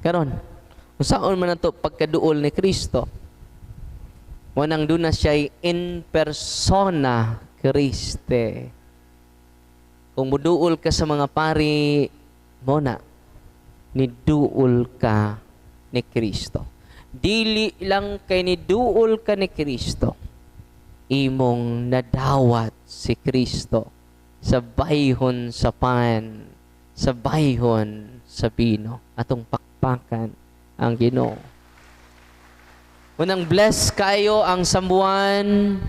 Karon, usaon man nato pagkaduol ni Kristo. Wanang duna siya in persona Christe. Kung muduol ka sa mga pari, mo na, niduol ka ni Kristo. Dili lang kay niduol ka ni Kristo, imong nadawat si Kristo sa bayhon sa pan, sa bayhon sa bino, atong pakpakan ang Ginoo. Unang bless kayo ang sambuan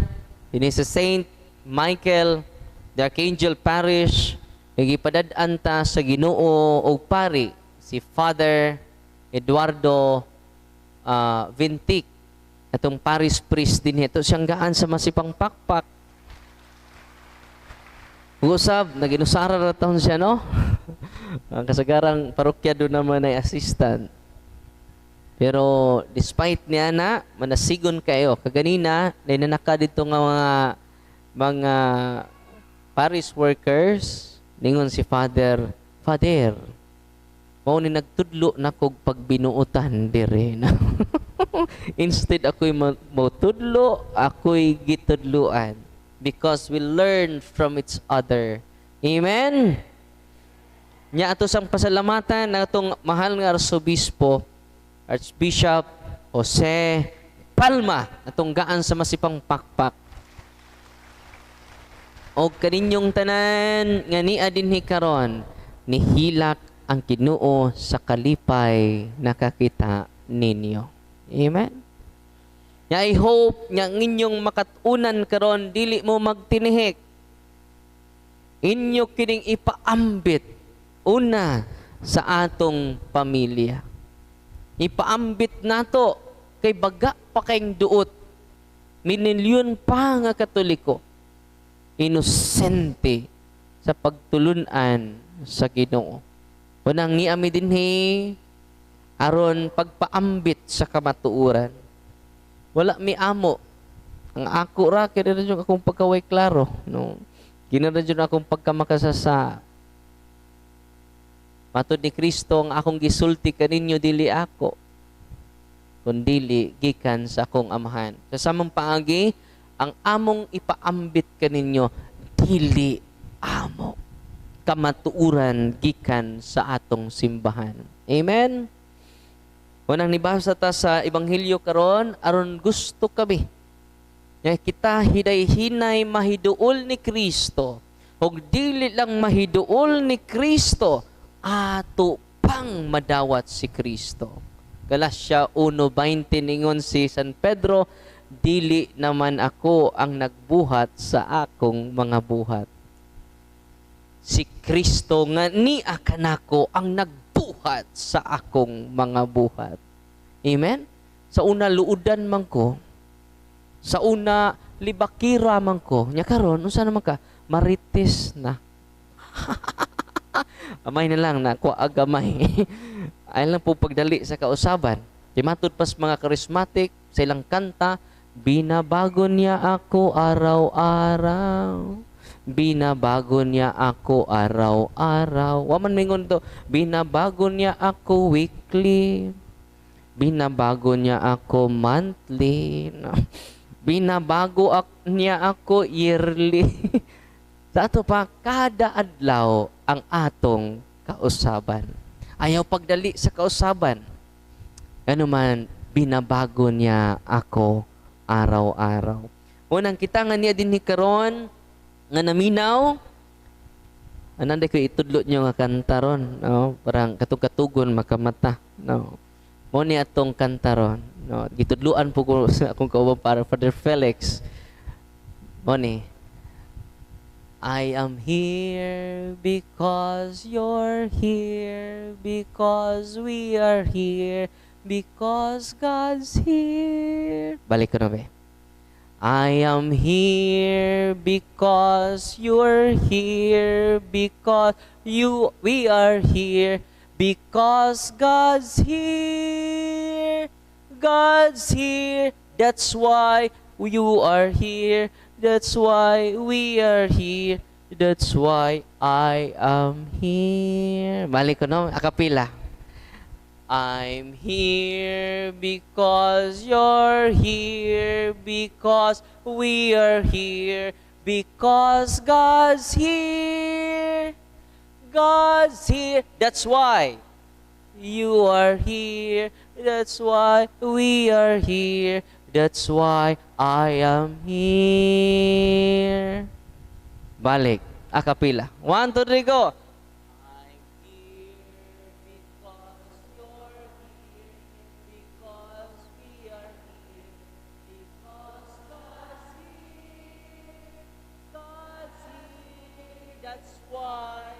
ini sa Saint Michael the Archangel Parish, nagipadad-an ta sa Ginoo og pari si Father Eduardo Vintic, atong parish priest din ito siyang gaan sa Masipang Pakpak. Usab naginusara ra taon siya, no? Ang kasagarang parokya doon naman ay assistant. Pero despite niya na manasigon kayo kaganina nananaka dito nga mga parish workers, ningon si Father, mao ni nagtudlo na kog pagbinuotan dire na. Instead ako'y motudlo, ako'y gitudluan because we learn from each other. Amen. Nya ato sang pasalamatan na atong mahal nga Archbishop Jose Palma, atong gaan sa Masipang Pakpak. O kaninyong tanan nga niya dinhi karon, nihilak ang Ginoo sa kalipay nakakita ninyo. Amen. I hope nga inyong makatunan karon dili mo magtinihik. Inyo kining ipaambit una sa atong pamilya. Ipaambit nato kay baga pa kayong duot. Minilyon pa nga Katoliko inosente sa pagtulunan sa Ginoo. Unang niami dinhi aron pagpaambit sa kamatuoran. Wala mi amo. Ang ako ra kay na jud akong pagkaway klaro, no. Kinara jud akong pagkamakasasa. Matud ni Kristo ang akong gisulti kaninyo dili ako, kundi gikan sa akong amahan. Sa samang paagi ang among ipaambit kaninyo dili amo, kamatuuran gikan sa atong simbahan. Amen. Unang nibasa ta sa ebanghelyo karon aron gusto kami nga kita hiday-hinay mahiduol ni Kristo. Ug dili lang mahiduol ni Kristo, ato pang madawat si Kristo. Galatia 1:20 ningon si San Pedro, dili naman ako ang nagbuhat sa akong mga buhat. Si Kristo nga niya kanako ang nagbuhat sa akong mga buhat. Amen? Sa una luudan man ko, sa una libakira man ko, nya karon unsa naman ka? Marites na. Amay na lang na ko agamay. Ay lang po pagdali sa kausaban. Timatud pas mga charismatic sa ilang kanta, binabago niya ako araw-araw. Binabago niya ako araw-araw. Waman mingon to, binabago niya ako weekly. Binabago niya ako monthly. Binabago niya ako yearly. Sa ato pa, kada adlaw ang atong kausaban. Ayaw pagdali sa kausaban. Ano man, binabago niya ako araw-araw. Unang kita nga niya din ni karon nga naminaw, ananday ko itudlo nyo nga kanta ron, no? Parang katug-katugon makamata, no? Mo ni atong kanta ron, no? Gitudluan po ko sa akong kaubang para Father Felix. Mo ni, I am here because you're here, because we are here, because God's here. Balik ko na ba? I am here because you're here, because we are here, because God's here. God's here. That's why you are here. That's why we are here. That's why I am here. Balik ko no, akapila. I'm here because you're here, because we are here, because God's here. God's here. That's why you are here. That's why we are here. That's why I am here. Balik. Akapila. 1, 2, 3, go. I'm here because you're here, because we are here, because God's here. God's here. That's why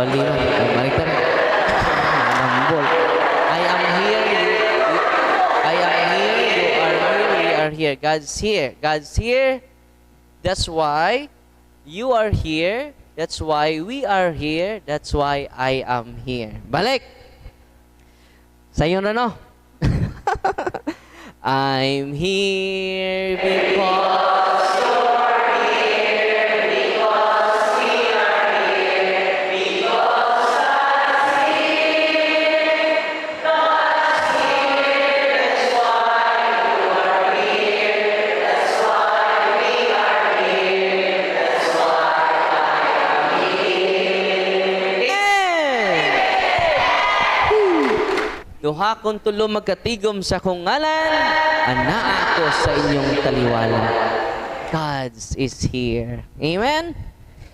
baliran, balik tayo. Malambol. I am here, I am here, you are here, we are here. God's here. God's here. That's why you are here. That's why we are here. That's why I am here. Balik. Sa'yo na, no? I'm here because duha kung tulo magkatigom sa kong ngalan, anaa ako sa inyong taliwala. God is here. Amen?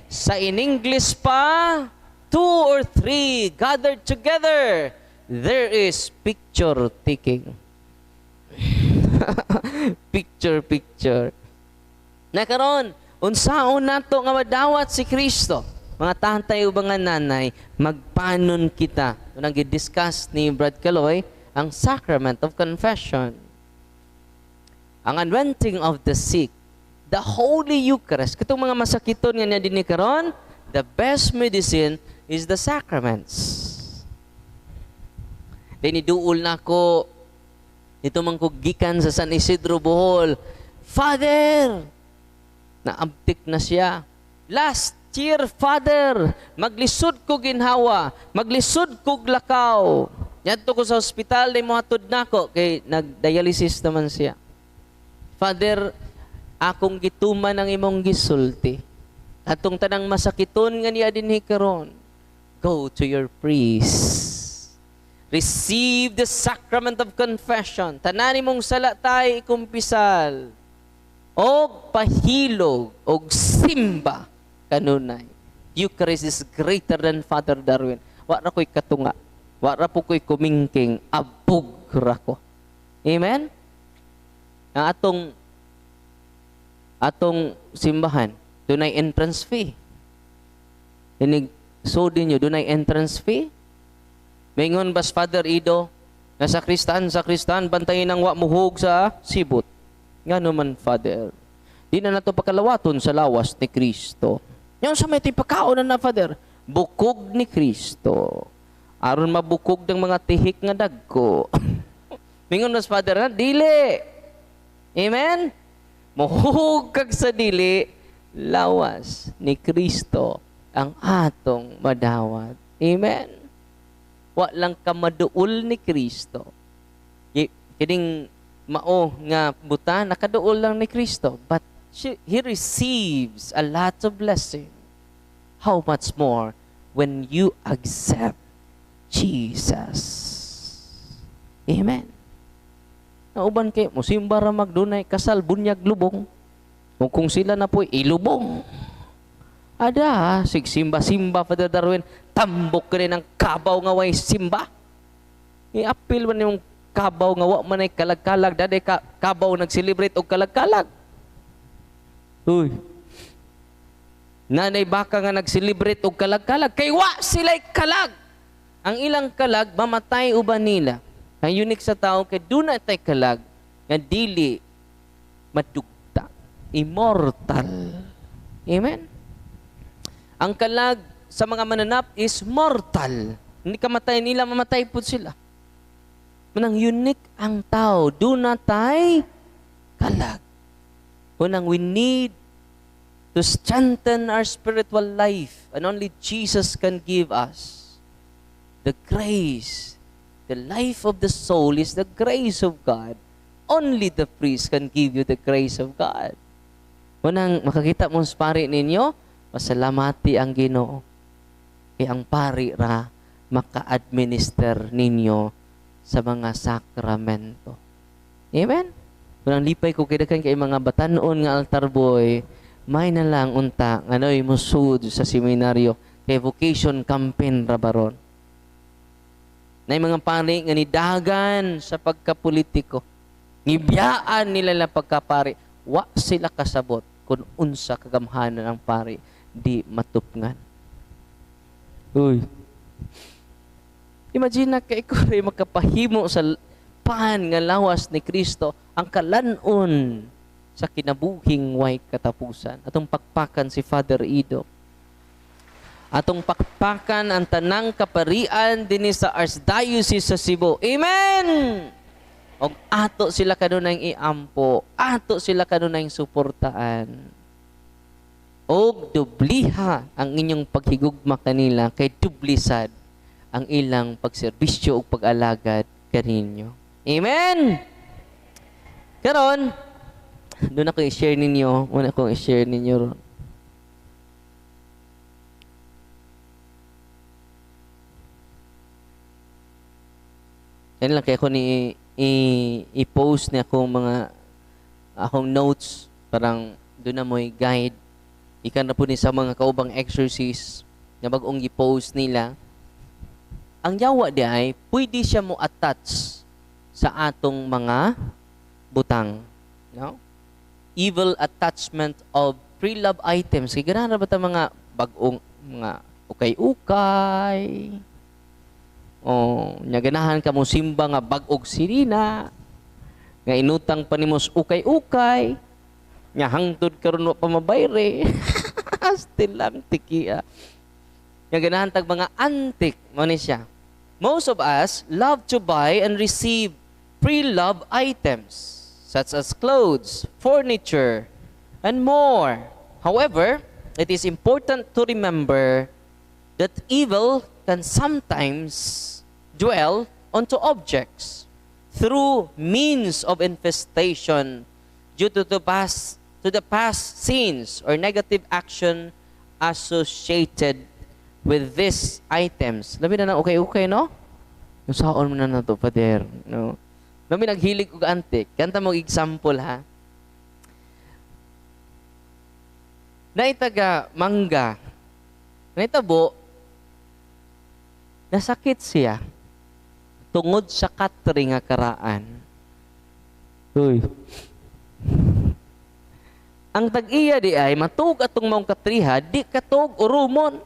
Sa in English pa, 2 or 3 gathered together, there is picture taking. Picture. Nakaroon, unsaon nato nga madawat si Kristo. Mga tatay o mga nanay, magpanon kita. Nang i-discuss ni Brad Caloy, ang sacrament of confession. Ang anointing of the sick, the Holy Eucharist. Katong mga masakiton nga niya din ni karon, the best medicine is the sacraments. Diniduol na ko, ito man ko gikan sa San Isidro Bohol, Father! Naabtik na siya. Last year, Father, maglisod ko ginhawa, maglisod ko lakaw. Yadto ko sa ospital, di mo hatod na ko, kay nag-dialysis naman siya. Father, akong gituman ang imong gisulti. Atong tanang masakiton nga niya din karon. Go to your priest. Receive the sacrament of confession. Tanani mong salatay ikumpisal. Og pahilog, og simba. Kanunay. Eucharist is greater than Father Darwin. Wa ra ko'y katunga. Wa ra po ko'y kumingking. Abog ra ko. Amen? Ang atong simbahan, dunay entrance fee. Dinig, so din nyo, dunay entrance fee. Mingon bas Father Ido, na sakristan, bantayin ang wa muhog sa sibot. Nga naman, Father. Di na nato pakalawaton sa lawas ni Kristo. Yung sa may tipakaon na Father, bukog ni Kristo. Aron mabukog ng mga tihik nga dagko. Mingon mas Father, dili. Amen? Muhug kag sa dili, lawas ni Kristo ang atong madawat. Amen? Wa lang ka maduol ni Kristo. Kining mao nga buta, nakaduol lang ni Kristo. But he receives a lot of blessing. How much more when you accept Jesus? Amen. Nauban kay musimba ra magdunay kasal bunyag lubong. Kung sila na po ilubong. Ada sigsimba-simba Father Darwin, tambok ka rin ang kabaw nga way simba. I-appeal man yung kabaw nga wa man ay kalag-kalag, daday kabaw nag-celebrate og kalag-kalag. Uy. Nanay baka nga nag-celebrate og kalag-kalag. Kay wa sila'y kalag. Ang ilang kalag, mamatay uban nila. Ang unique sa tao, kay doon na tay kalag, nga dili madugta. Immortal. Amen? Ang kalag sa mga mananap is mortal. Hindi kamatay nila, mamatay po sila. Manang unique ang tao, doon na tay kalag. Unang we need to strengthen our spiritual life. And only Jesus can give us the grace. The life of the soul is the grace of God. Only the priest can give you the grace of God. Unang makakita mong pari ninyo, pasalamati ang Ginoo. Kaya ang pari ra, maka-administer ninyo sa mga sakramento. Amen? Unang lipay ko kidakan kay mga batanon nga altar boy, may na lang unta, ngano'y musud sa seminaryo, kay vocation campaign ra baron. Na mga pari nga nidagan sa pagkapolitiko. Ngibiyaan nila na pagkapari. Wa sila kasabot kung unsa kagamhanan ang pari. Di matupngan. Uy. Imagine na kay ikaw makapahimo sa pan nga lawas ni Kristo ang kalanon sa kinabuhing way katapusan. Atong pakpakan si Father Ido. Atong pakpakan ang tanang kaparian dinhi sa Archdiocese sa Cebu. Amen! Og ato sila kanunay iampo, ato sila kanunay suportaan. Og dubliha ang inyong paghigugma kanila kay dublisad ang ilang pagserbisyo ug pag-alagad kaninyo. Amen! Karon, doon ako i-share ninyo, muna akong i-share ninyo ron. Yan lang kaya ako i-post niya akong notes, parang doon na mo'y guide. Ikan na po ni sa mga kaubang exercise na bagong i-post nila. Ang yawa di ay, pwede siya mo attach sa atong mga butang. No? Evil attachment of pre-love items. Kaya ganahan na ba ito mga bagong, mga ukay-ukay, nya ganahan ka mo simba nga bag-og sirina, nga inutang pa nimos ukay-ukay, nya hangtod karon wa pa mabayre. Still lang tikiya. Nya ganahan tag mga antique mo ni siya. Most of us love to buy and receive pre-love items such as clothes, furniture, and more. However, it is important to remember that evil can sometimes dwell onto objects through means of infestation due to the past sins or negative action associated with these items. Labi na okay, no? Yung saon mo na to, Father. No? Labi naghilig og antik. Kanta mo example, ha? Naitaga mangga. Naitabo, nasakit siya tungod sa katri nga karaan. Uy. Ang tag-iya di ay matug atong maong katriha, di katog urumon.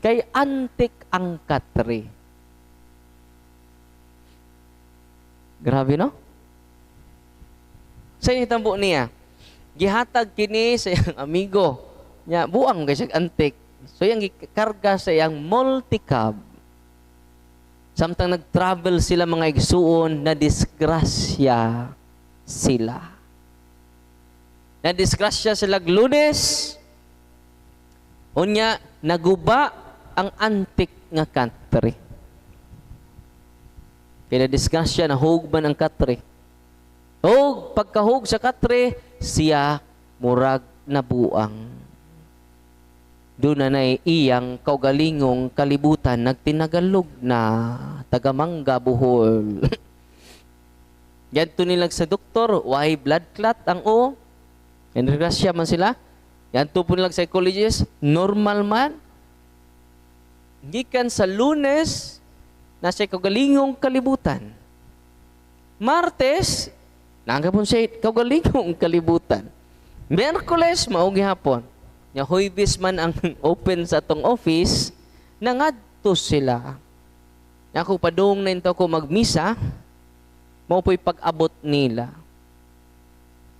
Kay antik ang katri. Grabe, no? Sa itambo niya, gihatag kini sa iyang amigo. Nya buang kay siya antik. So yung gikarga sa iyang multicab. Samtang nag-travel sila mga igsuon, na disgrasya sila. Na disgrasya sila Lunes. Unya naguba ang antik nga country. Kaya disgrasya na hugban ang country. O pagkahug sa country, siya murag nabuang. Doon na iyang kaugalingong kalibutan, nagtinagalog na, tagamangga buhol. Yanto nilang sa doktor, why blood clot ang o? Enregrasya man sila. Yanto po nilang psychologist, normal man. Gikan sa Lunes, nasa kaugalingong kalibutan. Martes, nangapon siya kaugalingong kalibutan. Miyerkules, maugi hapon. Nya Huwebes man ang open sa tong office, nangadto sila. Nya ako padung na into ko magmisa, mao po'y pag-abot nila.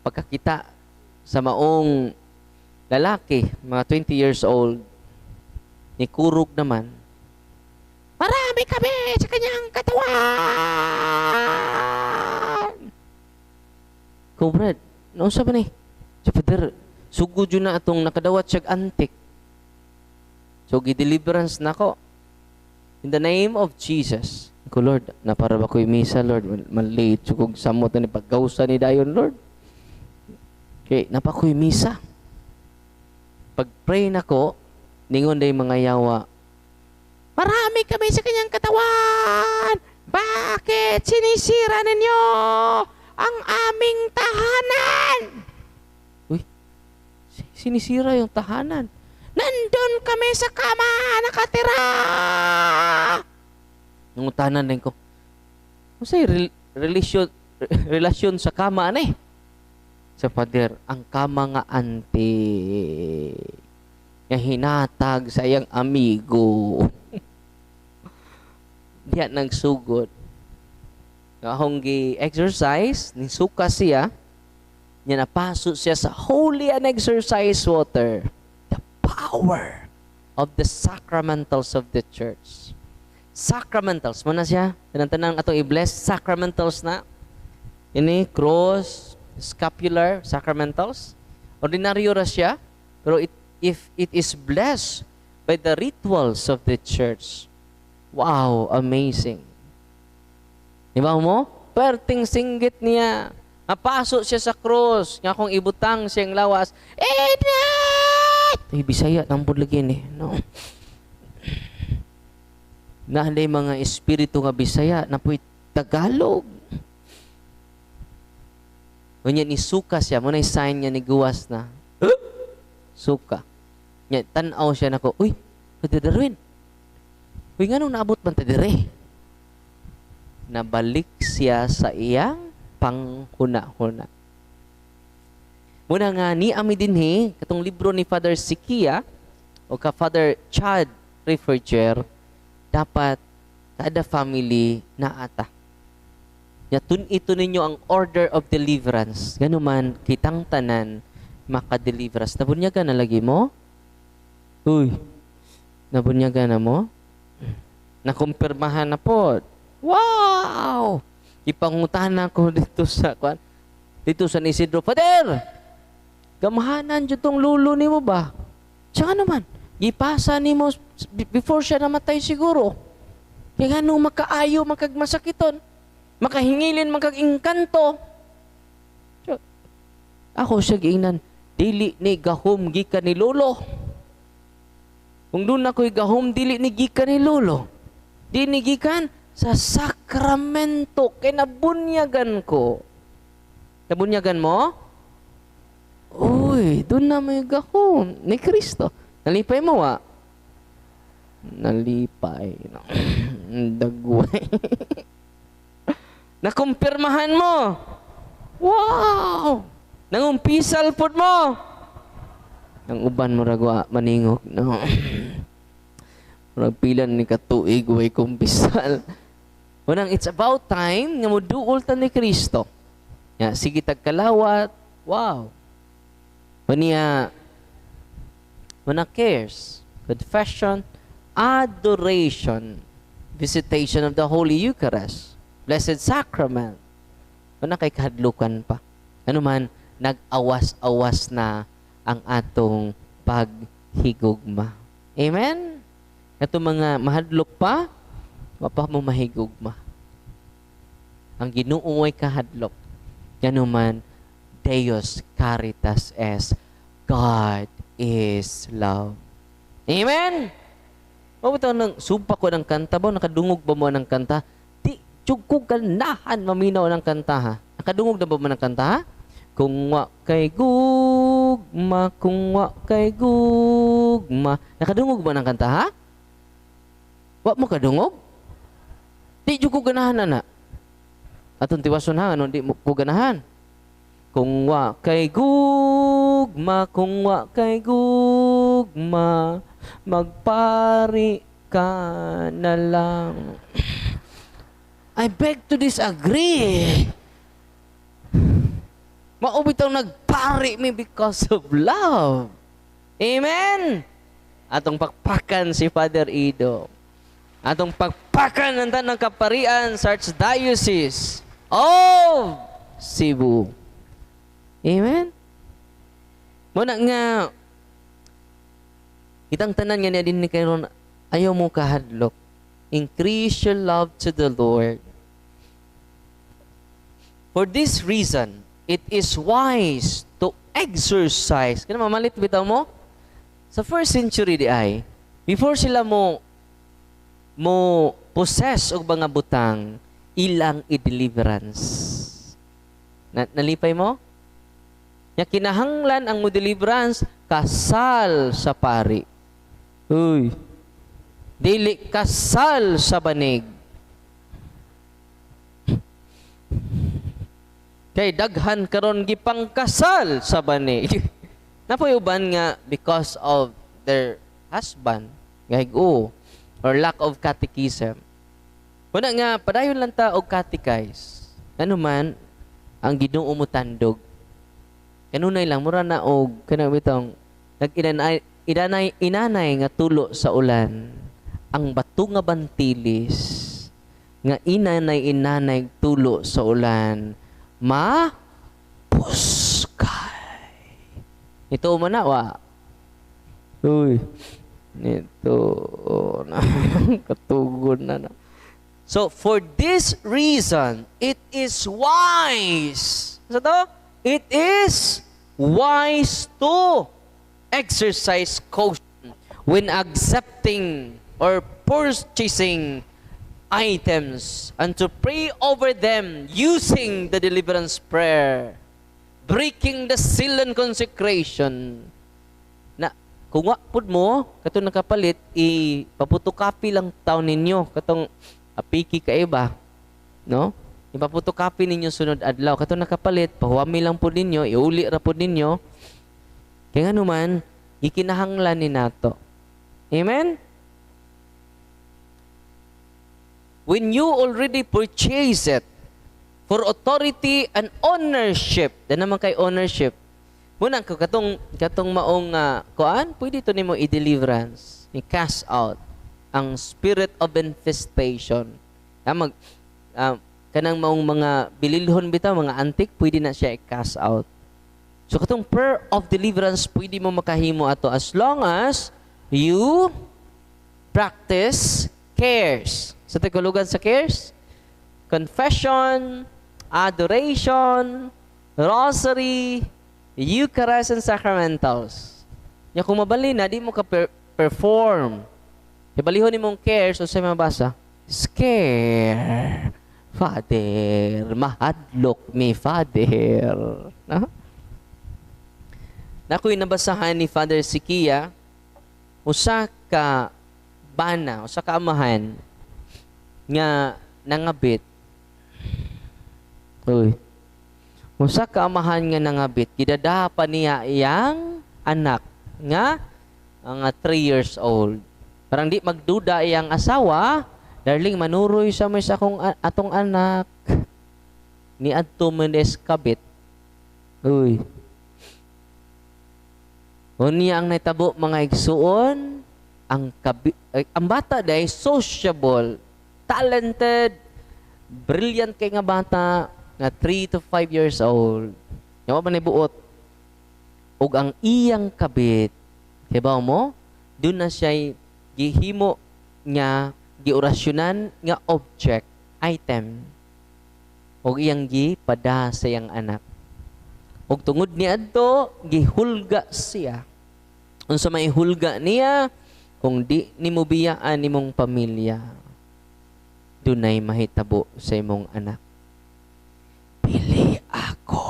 Pagkakita sa maong lalaki, mga 20 years old, ni kurog naman, marami kami sa kanyang katawan. Kumbrad, naunsa ba ni? Si Father, Sugod yun na atong nakadawat siyag antik. So, gideliverance na ko. In the name of Jesus. Ako, Lord, napara ba ko'y misa, Lord? Malate. Sugog samot na ni paggawsa ni dayon, Lord. Okay, napakoy misa. Pag-pray na ko, ningon day mga yawa, marami kami sa kanyang katawan. Bakit sinisira ninyo ang aming tahanan? Uy, sinisira yung tahanan. Nandun kami sa kama, nakatira. Nungutanan din ko, masay relasyon sa kama na eh. Sa pader, ang kama nga anti nga hinatag sa iyang amigo. Diya nagsugod. Akong gi-exercise, nisuka siya, niya napaso siya sa holy and exercise water. The power of the sacramentals of the church. Sacramentals. Muna siya, tanang atong i-bless, sacramentals na. Ini, cross, scapular, sacramentals. Ordinaryo ra siya, pero if it is blessed by the rituals of the church, wow, amazing. Diba mo? Perting singgit niya. Napasok siya sa cross. Nga kung ibutang siyang lawas, Edith! Ay, Bisaya, nampun lagi ni. No. Naanday mga espiritu nga Bisaya, napoy Tagalog. Kanya ni suka siya, muna yung sign niya ni guwas na, suka. Nya, tanaw siya na ko, uy, Pwede Darwin. Uy, nga nung naabot man tadire. Nabalik siya sa iyang panghuna-huna. Muna nga ni ami dinhi katong libro ni Father Sikia o ka Father Chad Rifferger, dapat kada family na ata. Yatun ito ninyo ang order of deliverance. Ganuman kitang tanan makadeliverance. Nabunyagan na lagi mo? Uy, nabunyagan na mo? Nakumpirmahan na po. Wow! Ipangutahan ko dito sa San Isidro. Father! Gamahanan dyan tong lulo ni mo ba? Tsaka naman, ipasa ni mo before siya namatay siguro. Kaya nga nung makaayo, makagmasakiton, makahingilin, makag-ingkanto. Ako siya giingnan, dili ni gahom gikan ni lolo. Kung doon ako'y gahom, dili ni gikan ni lolo. Di ni gikan sa sakramento. Kaya nabunyagan ko. Nabunyagan mo? Uy, doon na may gahom ni Kristo. Nalipay mo, wa? Nalipay. Dagway. Nakumpirmahan mo. Wow! Nangumpisal pod mo. Ang uban mo ragwa maningok. No. Pilan ni katuig way kumpisal. Unang it's about time nga moduol ta ni Kristo. Ya, sige tagkalawat. Wow. Maniya cares, confession, adoration, visitation of the Holy Eucharist, Blessed Sacrament. Wala kay kahadlukan pa. Ano man, nag-awas-awas na ang atong paghigugma. Amen? Ito mga mahadlok pa, wapa mo mahigugma. Ang Ginoo ay kahadlok. Yan man, Deus Caritas Est. God is love. Amen? O ito, sumpa ko ng kanta ba? Nakadungog ba mo ng kanta? Di, tsugkog ganahan maminaw ng kanta ha. Nakadungog na ba mo ng kanta ha? Kung wa kay gugma, kung wa kay gugma. Nakadungog ba ng kanta ha? Wa mo kadungog? Di ko ganahan na. Atong tiwason ha, ano di mo ko ganahan. Kung wa kay gugma, kung wa kay gugma, magpari ka na lang. I beg to disagree. Maubitaw nagpari me because of love. Amen? Atong pakpakan si Father Ido. Atong pagpakan ng tanang kaparian sa Archdiocese of Cebu. Amen? Muna nga, itang tanan nga niya din ni karon, ayaw mo kahadlok. Increase your love to the Lord. For this reason, it is wise to exercise. Kaya mamalit bitaw mo? Sa first century di ay, before sila mo possess og mga butang, ilang i-deliverance. Nalipay mo? Ya kinahanglan ang mo deliverance, kasal sa pari. Uy. Dili kasal sa banig. Kay daghan karon gipang kasal sa banig. Napayuban nga because of their husband, gaygo, or lack of catechism. Una nga, padayon lang ta og catechize. Ano man, ang Ginoo mo tandog. Kanunay lang, mura na og, kanang bitong, inanay nga tulo sa ulan, ang bato nga bantilis, nga inanay tulo sa ulan, puskay. Ito umanawa. Uy. Ito na. Katugon na. So, for this reason, it is wise. Sa to? It is wise to exercise caution when accepting or purchasing items and to pray over them using the deliverance prayer, breaking the seal and consecration. Na kung wapod mo katong nakapalit, ipaputokapi lang taon ninyo katong apiki kaiba, no? Ipaputokapi ninyo sunod adlaw katong nakapalit, pahuwami lang pud ninyo, iuli ra pud ninyo. Kaya nga naman, ikinahanglan ni nato. Amen? When you already purchase it for authority and ownership, dan naman kay ownership. Muna ko katong maong kuan, pwede to nimo i-deliverance, i-cast out ang spirit of infestation. Kanang maong mga bililhon bitaw, mga antik, pwede na siya i-cast out. So katong prayer of deliverance, pwede mo makahimo ato as long as you practice cares. Sa Tagalogan sa cares, confession, adoration, rosary, Eucharist, and sacramentals. Ya kung mabali na, di mo ka perform. Ibalihon ni mong cares, o sa mabasa, scare. Father, mahadlok ni Father. Nakoy nabasahan ni Father Sikia, usa ka bana, usa ka amahan, nga nangabit. Uy. Usa ka amahan nga nangabit, gidadaha pa niya iyang anak nga 3 years old. Parang di magduda iyang asawa, darling manuroy sa may sakong atong anak. Ni adto menes kabit. Uy. Unya ang naitabo mga igsuon, ang bata day sociable, talented, brilliant kay nga bata, nga 3 to 5 years old. Yawa ba buot? Og ang iyang kabit, hibaw mo, doon na siya gihimo nga, giorasyonan nga object, item, og iyang gipada sa iyang anak. Og tungod ni adto, gihulga siya. Unsa may hulga niya, kung di nimo biyaan nimong pamilya, dunay mahitabo sa imong anak. Pili ako.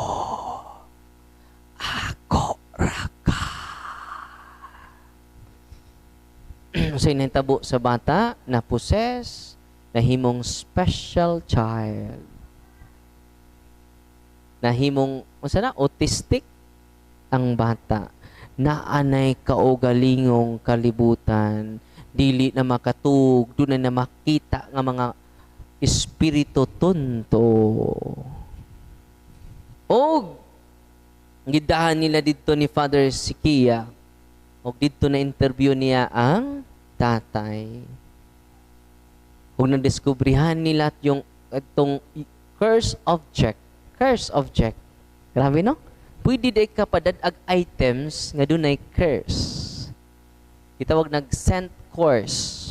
Ako raka. Sa inahitabo sa bata, na possess, na himong special child. Na himong, autistic ang bata. Naanay kaugalingong kalibutan, dili na makatug, doon na makita nga mga espiritu tonto. O gidahan nila dito ni Father Sikia, o dito na interview niya ang tatay. O nadiskubrihan nila itong curse object. Grabe, no? pwede day ka padadag items nga dunay curse. Gitawag nag-send course.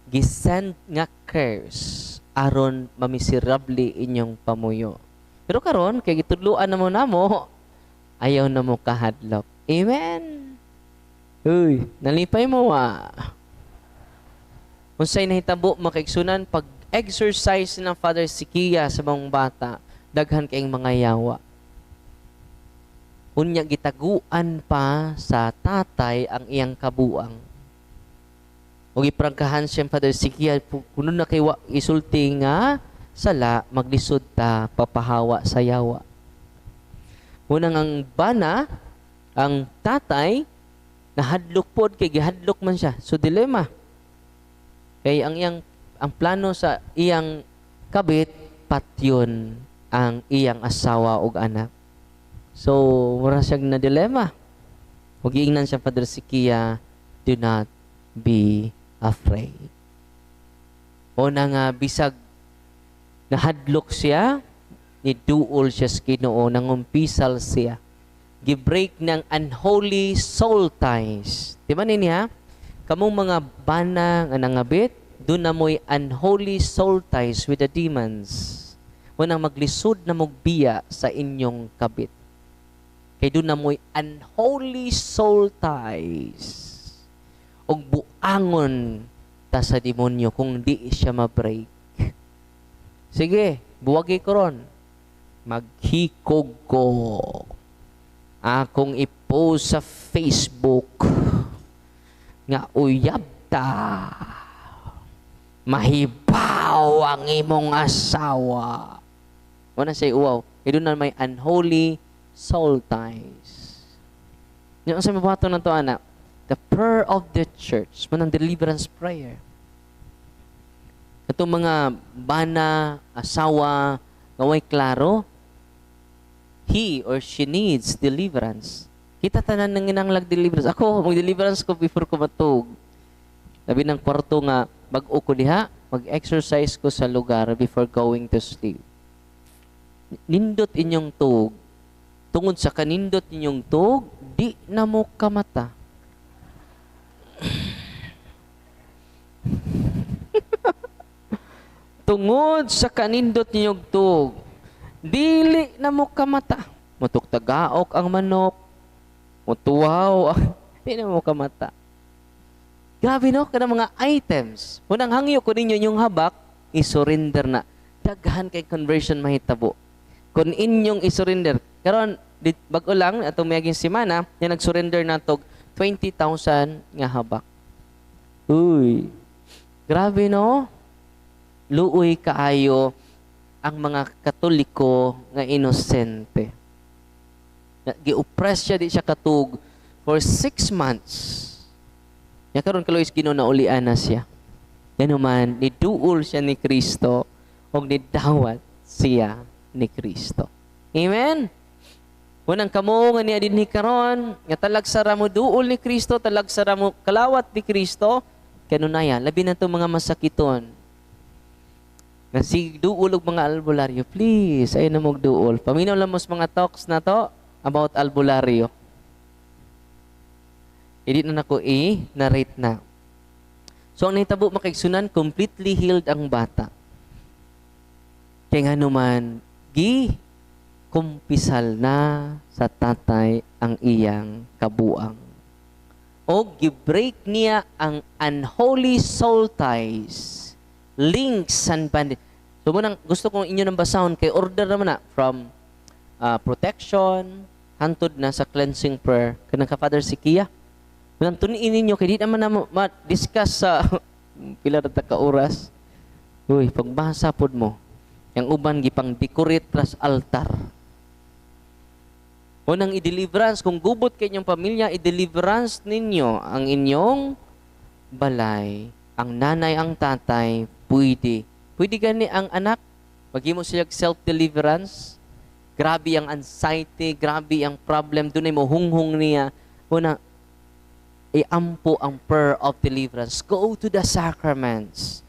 Gisend nga curse aron mamiserable inyong pamuyo. Pero karon kay gitudloan na mo namo, ayaw na mo kahadlok. Amen. Uy, nalipay mo Unsay nahitabo makaigsunan pag exercise ng Father Sikia sa mga bata, daghan kayong mga yawa. Unya gitaguan pa sa tatay ang iyang kabuang. O giprangkahan siyang Father Sikia, kuno na kay isulti nga sala, maglisod ta, papahawa sa yawa. Unang ang bana, ang tatay, nahadlok pod, kay gihadlok man siya. So dilema. Kay ang plano sa iyang kabit, patyon ang iyang asawa ug anak. So, mura siyang na dilema. Huwag iingnan siya, Father Sikia, do not be afraid. O na nga, bisag nahadlok siya, niduol siya sa Ginoo, nangumpisal siya. Gibreak ng unholy soul ties. Di ba nini ha? Kamong mga bana nga nangabit, doon na mo'y unholy soul ties with the demons. Unang maglisod na mogbiya sa inyong kabit. Kay doon na mo'y unholy soul ties. O buangon ta sa demonyo kung di siya ma-break. Sige, buwagi ko ron. Maghikog ko. Akong i-post sa Facebook nga uyab ta. Mahibaw ang imong asawa. Wala siya uwaw. E doon na may unholy soul ties. Yung sa mabato na to, anak, the prayer of the church, manang deliverance prayer. Ito mga bana, asawa, ngaway klaro, he or she needs deliverance. Kita tanan ng inanglag deliverance. Ako, mag-deliverance ko before ko matug. Sabi ng kwarto nga, bag-o ko diha, mag-exercise ko sa lugar before going to sleep. Nindot inyong tug. Tungod sa kanindot ninyong tug, di na mo kamata. Tungod sa kanindot ninyong tug, dili na mo kamata. Mutuktagaok ang manok, mutuwaw, di na mo kamata. Grabe no, kada mga items. Unang hangyo ko ninyo yung habak, isurrender na. Daghan kay conversion mahitabo. Kung inyong isurrender, karon bago lang atong mayaging semana, yung nag-surrender na tog 20,000 nga habak. Uy, grabe no? Luoy kaayo ang mga Katoliko nga inosente. Gi-oppress siya, di siya katug for 6 months. Ya karon kalois Ginoo na ulian na siya. Yan naman, niduol siya ni Kristo o nidawat siya ni Kristo. Amen? Unang kamo nga niya din ni karon, nga talagsara mo duol ni Kristo, talagsara mo kalawat ni Kristo, kanunayan, labi na itong mga masakiton. Nga si duol og mga albularyo, please, ayun na magduol. Paminaw lang mo sa mga talks na to about albularyo. Hindi na nako narrate na. So, ang nahitabo makaigsunan, completely healed ang bata. Kaya nga naman, kumpisal na sa tatay ang iyang kabuang. O gibreak niya ang unholy soul ties, links and bandit. So munang gusto kong inyo nang basahon kay order naman na from protection hantod na sa cleansing prayer kanang ka Father Sikia. Munang tuniin ninyo kay di naman na ma-discuss sa pila ra ka oras. Uy, pagbasa pod mo. Yang uban gipang decorate tras altar. Unang i-deliverance, kung gubot kay inyong pamilya, i-deliverance ninyo ang inyong balay. Ang nanay, ang tatay, pwede. Pwede gani ang anak, maghimo siya self-deliverance. Grabe ang anxiety, grabe ang problem, doon ay mo hunghong niya. Una, iampo ang prayer of deliverance. Go to the sacraments.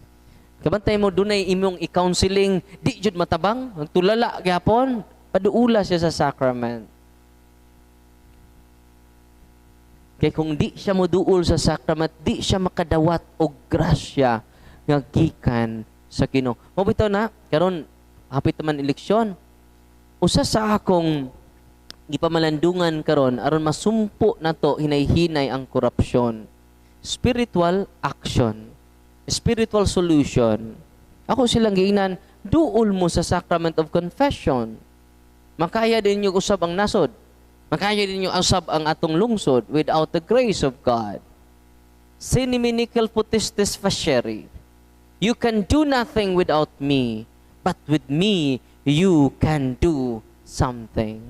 Kabantay mo, doon ay imong i-counseling, di jud matabang, tulala gyapon. Paduula siya sa sacrament. Kaya kung di siya moduol sa sacrament, di siya makadawat og grasya nga gikan sa Ginoo. Mabitaw na, karon hapit man eleksyon. Usa sa akong gipamalandungan karon aron masumpo nato hinay-hinay ang korupsyon. Spiritual action. Spiritual solution. Ako silang giingnan, duol mo sa sacrament of confession. Makaya din yung usab ang nasod. Makaya din yung usab ang atong lungsod without the grace of God. Siniminical putistes facere. You can do nothing without me, but with me, you can do something.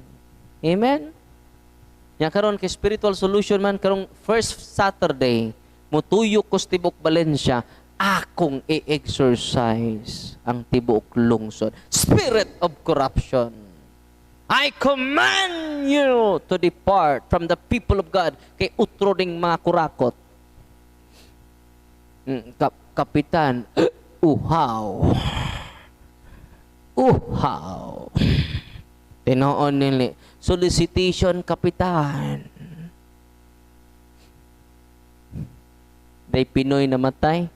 Amen? Yan karon kay spiritual solution man, karong first Saturday, mutuyok ko sa Tibok Valencia, akong i-exercise ang Tibok Lungsod. Spirit of corruption. I command you to depart from the people of God kay utro ding mga kurakot. Kapitan, uhaw. Uhaw. Tinoon nili. Solicitation, kapitan. Day Pinoy namatay.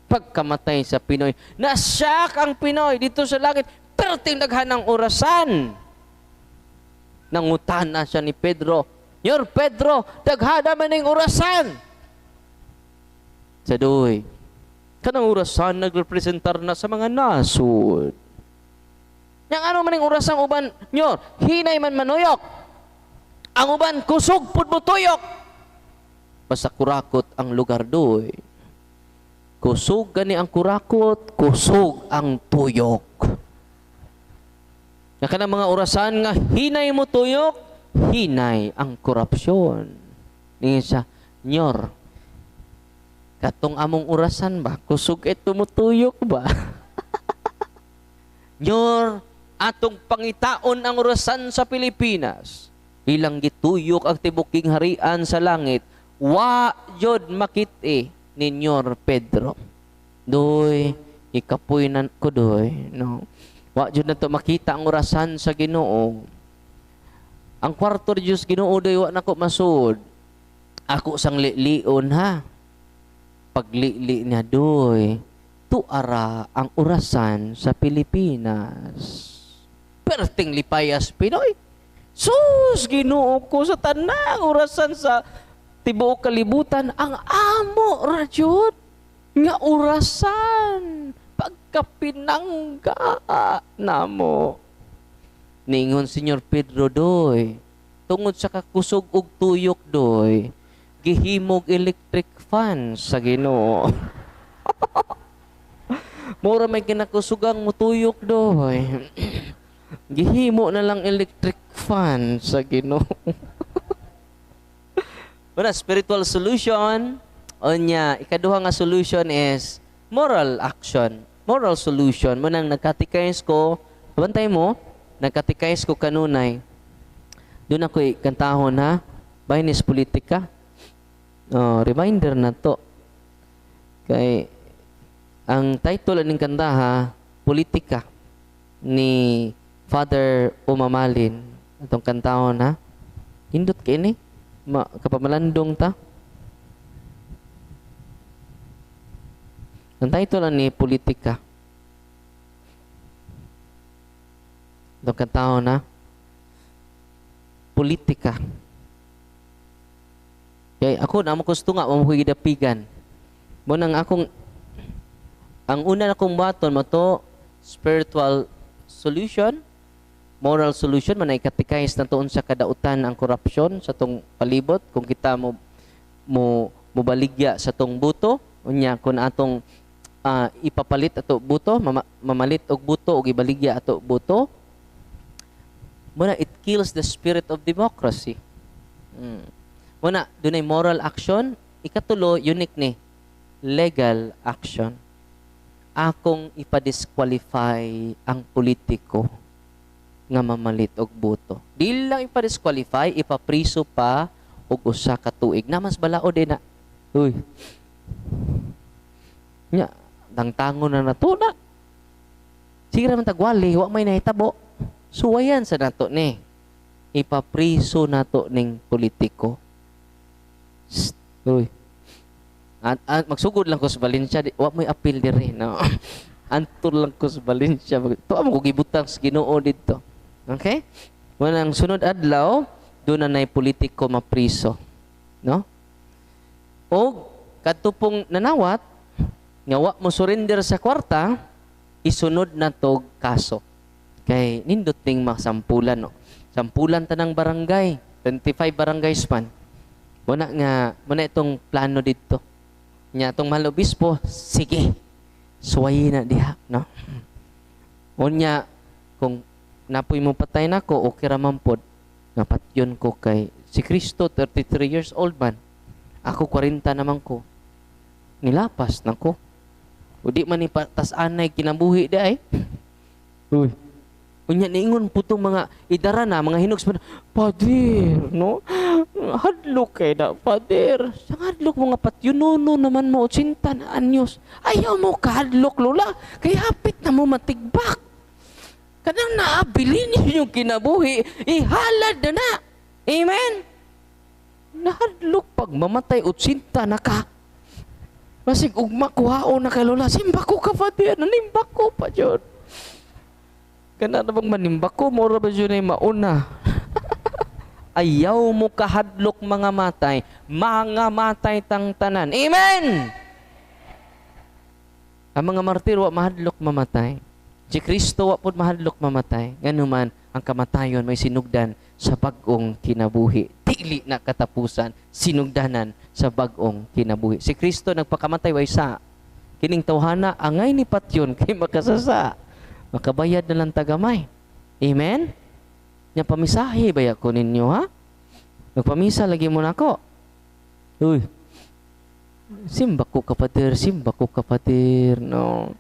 Pagkamatay sa Pinoy, nasyak ang Pinoy dito sa langit. Pero tinaghan ng orasan. Nangutana siya ni Pedro. Yor Pedro, daghana man ng orasan. Sa doy, kanang orasan nagrepresentar na sa mga nasod. Yang ano man ng orasang uban, nyor, hinay man manuyok. Ang uban, kusog pud mo tuyok. Basta kurakot ang lugar doy. Kusog gani ang kurakot, kusog ang tuyok. Nga kanang mga orasan nga hinay mo tuyok, hinay ang korupsyon. Ningon siya, nyor, katong among orasan ba? Kusog ito mo tuyok ba? Nyor, atong pangitaon ang orasan sa Pilipinas. Ilang gituyok ang tibuking harian sa langit. Wa jod makit-e ni Nyor Pedro. Doy, ikapoy na ko doy. No? Wa jud na to makita ang orasan sa Ginoo. Ang kwarto ni Diyos Ginoo doy wa nako masud. Ako sang lion ha. Paglili niya doy, tuara ang orasan sa Pilipinas. Perting lipayas Pinoy. Sus, Ginoo ko sa tanang orasan sa tibuok kalibutan ang amo radyod nga orasan pagkapinangga namo. Ningon Senyor Pedro doy, tungod sa kakusog og tuyok doy, gihimog electric fan sa Ginoo. Mura may kinakusugang mutuyok doy. Gihimo na lang electric fan sa Ginoo. Wala, spiritual solution. Onya, ikaduha nga solution is moral action. Moral solution. Munang nagkatikais ko, bantay mo, nagkatikais ko kanunay. Doon ako kantahon ha, Bainis Politika. Reminder na to. Kay, ang title ng kanta ha, Politika, ni Father Umamalin. Itong kantahon ha. Hindot ka ini. Kapamalandong ta. Ang title ni Politika. Itong kantahon ha. Politika. Kaya ako na mo gusto nga mamuhigidapigan. Munang akong ang una na kong baton mo to spiritual solution, moral solution, manay katikais na tuon sa kadautan ang korupsyon sa tong palibot. Kung kita mo baligya sa tong buto, unya kung atong ipapalit ato buto, mamalit og buto og ibaligya ato buto, muna it kills the spirit of democracy. Muna, dunay moral action. Ikatulo, unique ni legal action. Akong ipadisqualify ang politiko nga mamalit og boto. Dili lang ipa-disqualify, ipapriso pa og usa ka tuig. Namas balao din na. Uy. Nya, dangtangon na nato na. Sige naman tagwali, wa may nahitabo. Suwayan sa nato ni. Ipapriso nato ning politiko. Shh. Uy. At magsugod lang ko sa Valencia, wa mo'y appeal diri, no? Antol lang ko sa Valencia. To amo ko gibutang sa Ginoo didto. Okay? Ang sunod adlaw, doon na nay politiko mapriso, no? O kadto pong nanawat nga wa mo surrender sa kwarta, isunod na tog kaso. Kay nindot ning masampulan, no? Sampulan tanang barangay, 25 barangays man. Muna itong plano dito. Nya itong mahal obispo, sige, suwayi na diha, no? Unya, kung napoy mo patay na ko, okay raman pod. Napatyon ko kay si Kristo, 33 years old man. Ako, 40 naman ko. Nilapas na ko. O di man ipatas anay kinabuhi di ay. Uy. Unya niingon po itong mga idara na, mga hinugs pa, Pader, no? Hadlok kay na, Pader. Sa hadlok mo nga patyununo naman mo, 80 na anyos. Ayaw mo kahadlok, lola. Kaya hapit na mo matigbak. Kanang naabili niyo yung kinabuhi, ihalad na na. Amen? Nahadlok pag mamatay, 80 na ka. Masig ugma kuhao na kay lola, simba ko ka, Pader. Nanimba ko pa dyan. Kana na bang manimba ko, mora ba yun ay mauna? Ayaw mo kahadlok mga matay tang tanan. Amen! Ang mga martir, wa mahadlok mamatay. Si Kristo, wa pod mahadlok mamatay. Nganuman, ang kamatayon may sinugdan sa bagong kinabuhi. Dili na katapusan, sinugdanan sa bagong kinabuhi. Si Kristo nagpakamatay, way sa. Kining tawhana, angay ni patyon kay makasasa. Makabayad na lang tagamay. Amen? Yang pamisahe ba ko ninyo, ha? Nagpamisa lagi mo na ako. Uy, simba ko kapatid, no?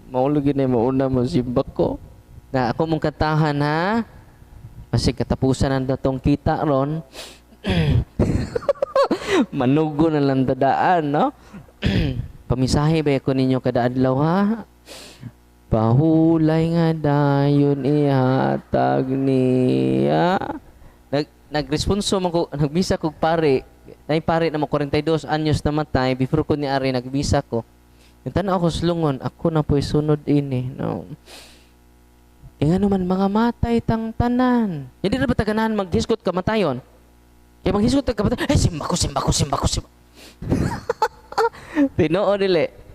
Maulugin na mauna mo, simba ko. Na ako mong katahan, ha? Kasi katapusan ang datong kita ron. Manugo na lang dadaan, no? Pamisahe ba ko ninyo kada adlaw, ha? Pahulay nga dayon ihatag niya. Nagresponso man ko, nagbisa ko pare. Nay pare na mo 42 anyos na matay before ko ni ari nagbisa ko. Yung tanaw ako slungon, ako na po'y sunod ini, no. Nga naman mga matay tang tanan. Hindi na ba taganahan maghiskot kamatayon? Kaya maghiskot kamatayon, simba ko. Tinoo dili.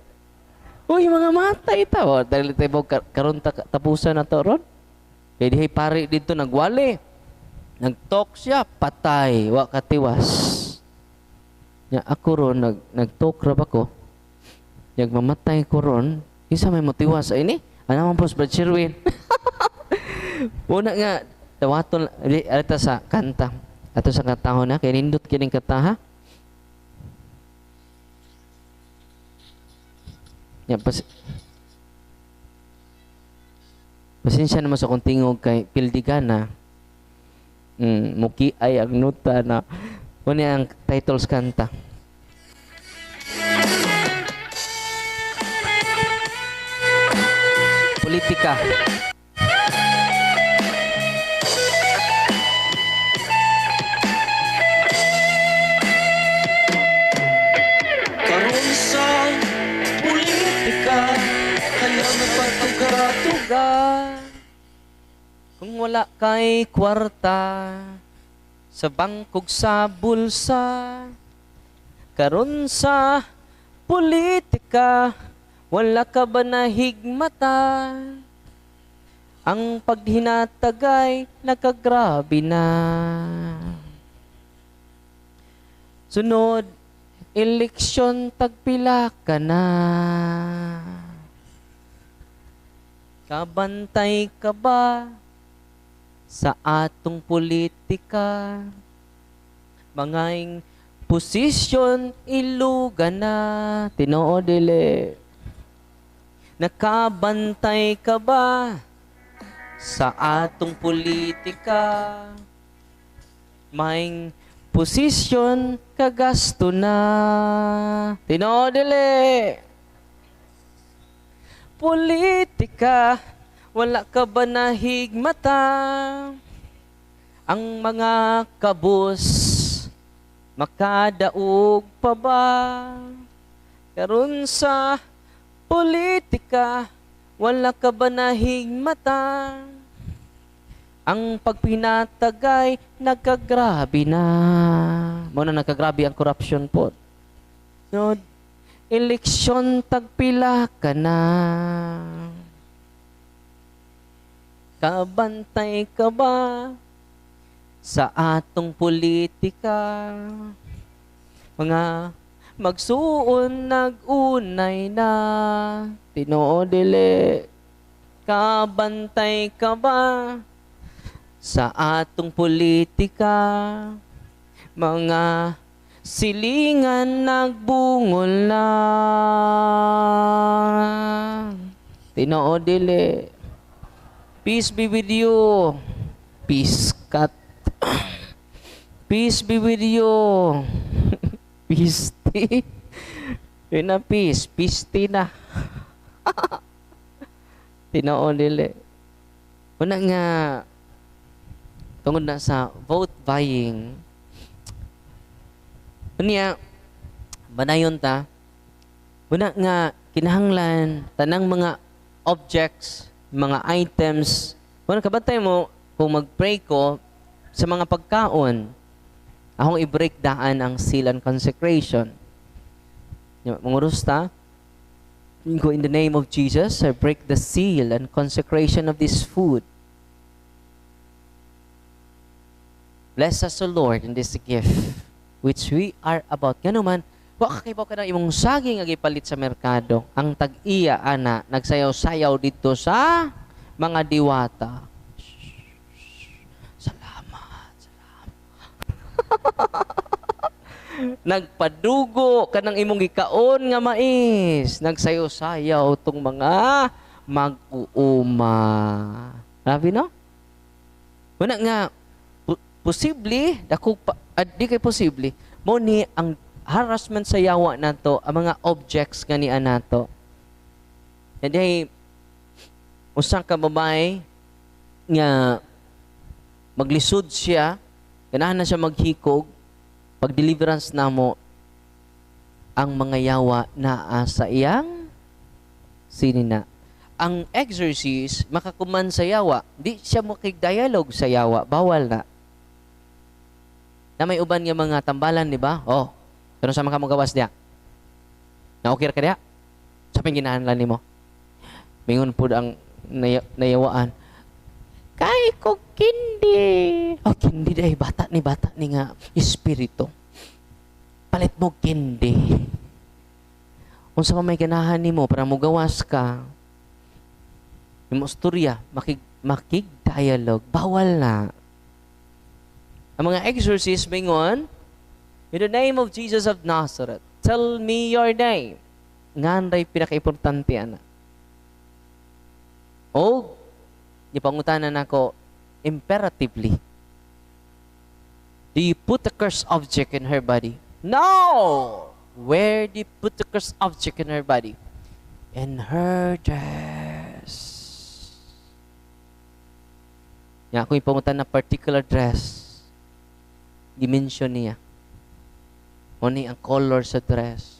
Uy, mga matay tao. Dahil tayo karon tapusan na to ron. Kaya dihay pare dito nagwali. Nag-talk siya, patay, wa katiwas. Ya, ako ron, nag-talk rab ako. Mamatay ko ron, isa may motiwas. Ay ni, ano naman po, Brad Sherwin? Una nga, tawaton, alita sa kanta. Ato sa katahon na, kaya nindot kining kataha. Yan, pasensya naman sa kong tingog kay Pildigana. Muki ay ang nuta na. Ano ang titles kanta? Politika. Karon sa tuga. Kung wala kay kwarta sa bangkog sa bulsa, karon sa politika wala ka ba nahigmata? Ang paghinatagay nakagrabe na. Sunod eleksyon tagpila ka na. Kabantay ka ba sa atong politika? Mangayong posisyon ilugan na. Tinoo dili. Nakabantay ka ba sa atong politika? May posisyon kagasto na. Tinoo dili. Politika, wala ka ba nahigmata? Ang mga kabus, makadaog pa ba? Karon sa politika, wala ka ba nahigmata? Ang pagpinatagay, nagkagrabe na. Muna nagkagrabe ang corruption po. So, eleksyon tagpila ka na. Kabantay ka ba sa atong politika? Mga magsuon nag-unay na. Tinoo dili. Kabantay ka ba sa atong politika? Mga silingan nagbungol na. Tinoo dili. Peace be with you. Peace cut. Peace be with you. Peace tea. Yun na peace. Peace tea na. Tinoo dili. Una nga, tungod na sa vote buying, unya, banayon ta, una nga, kinahanglan, tanang mga objects, mga items, una kabantay mo, kung mag-pray ko, sa mga pagkaon, akong i-break daan ang seal and consecration. Mangurus ta, go in the name of Jesus, I break the seal and consecration of this food. Bless us, O Lord, in this gift which we are about. Ganuman, wa kakibaw ka na imong saging agi palit sa merkado. Ang tag-iya, ana, nagsayaw-sayaw dito sa mga diwata. Salamat. Nagpadugo ka ng imong gikaon nga mais. Nagsayaw-sayaw tong mga mag-uuma. Grabe, no? Wala nga, posible, di kay posible, mo ni ang harassment sa yawa nato, ang mga objects nga niya nato. And ay, usang ka babae, nga maglisod siya, ganahan na siya maghikog, pag deliverance na mo, ang mga yawa na sa iyang sinina. Ang exorcist, makakuman sa yawa, di siya makig-dialogue sa yawa, bawal na. Na may uban nga mga tambalan, di ba? Oh, pero sa mga magawas niya. Na-okay ka niya? Sa pinginahanlan ni mo. Mingon po ang nayawaan. Kay ko kindi. Oh, kindi day. Bata ni nga espiritu. Palit mo kindi. Kung sa may ganahan ni mo, para mo gawas ka, yung istorya, makig-dialogue, bawal na. Ang mga exorcists mingon, in the name of Jesus of Nazareth, tell me your name. Nganday pinaka-importante, ana. O, ipangutanan ako, imperatively, do you put a cursed object in her body? No! Where do you put the cursed object in her body? In her dress. Nga, kung ipangutan na particular dress, dimension niya. O ni ang color sa dress.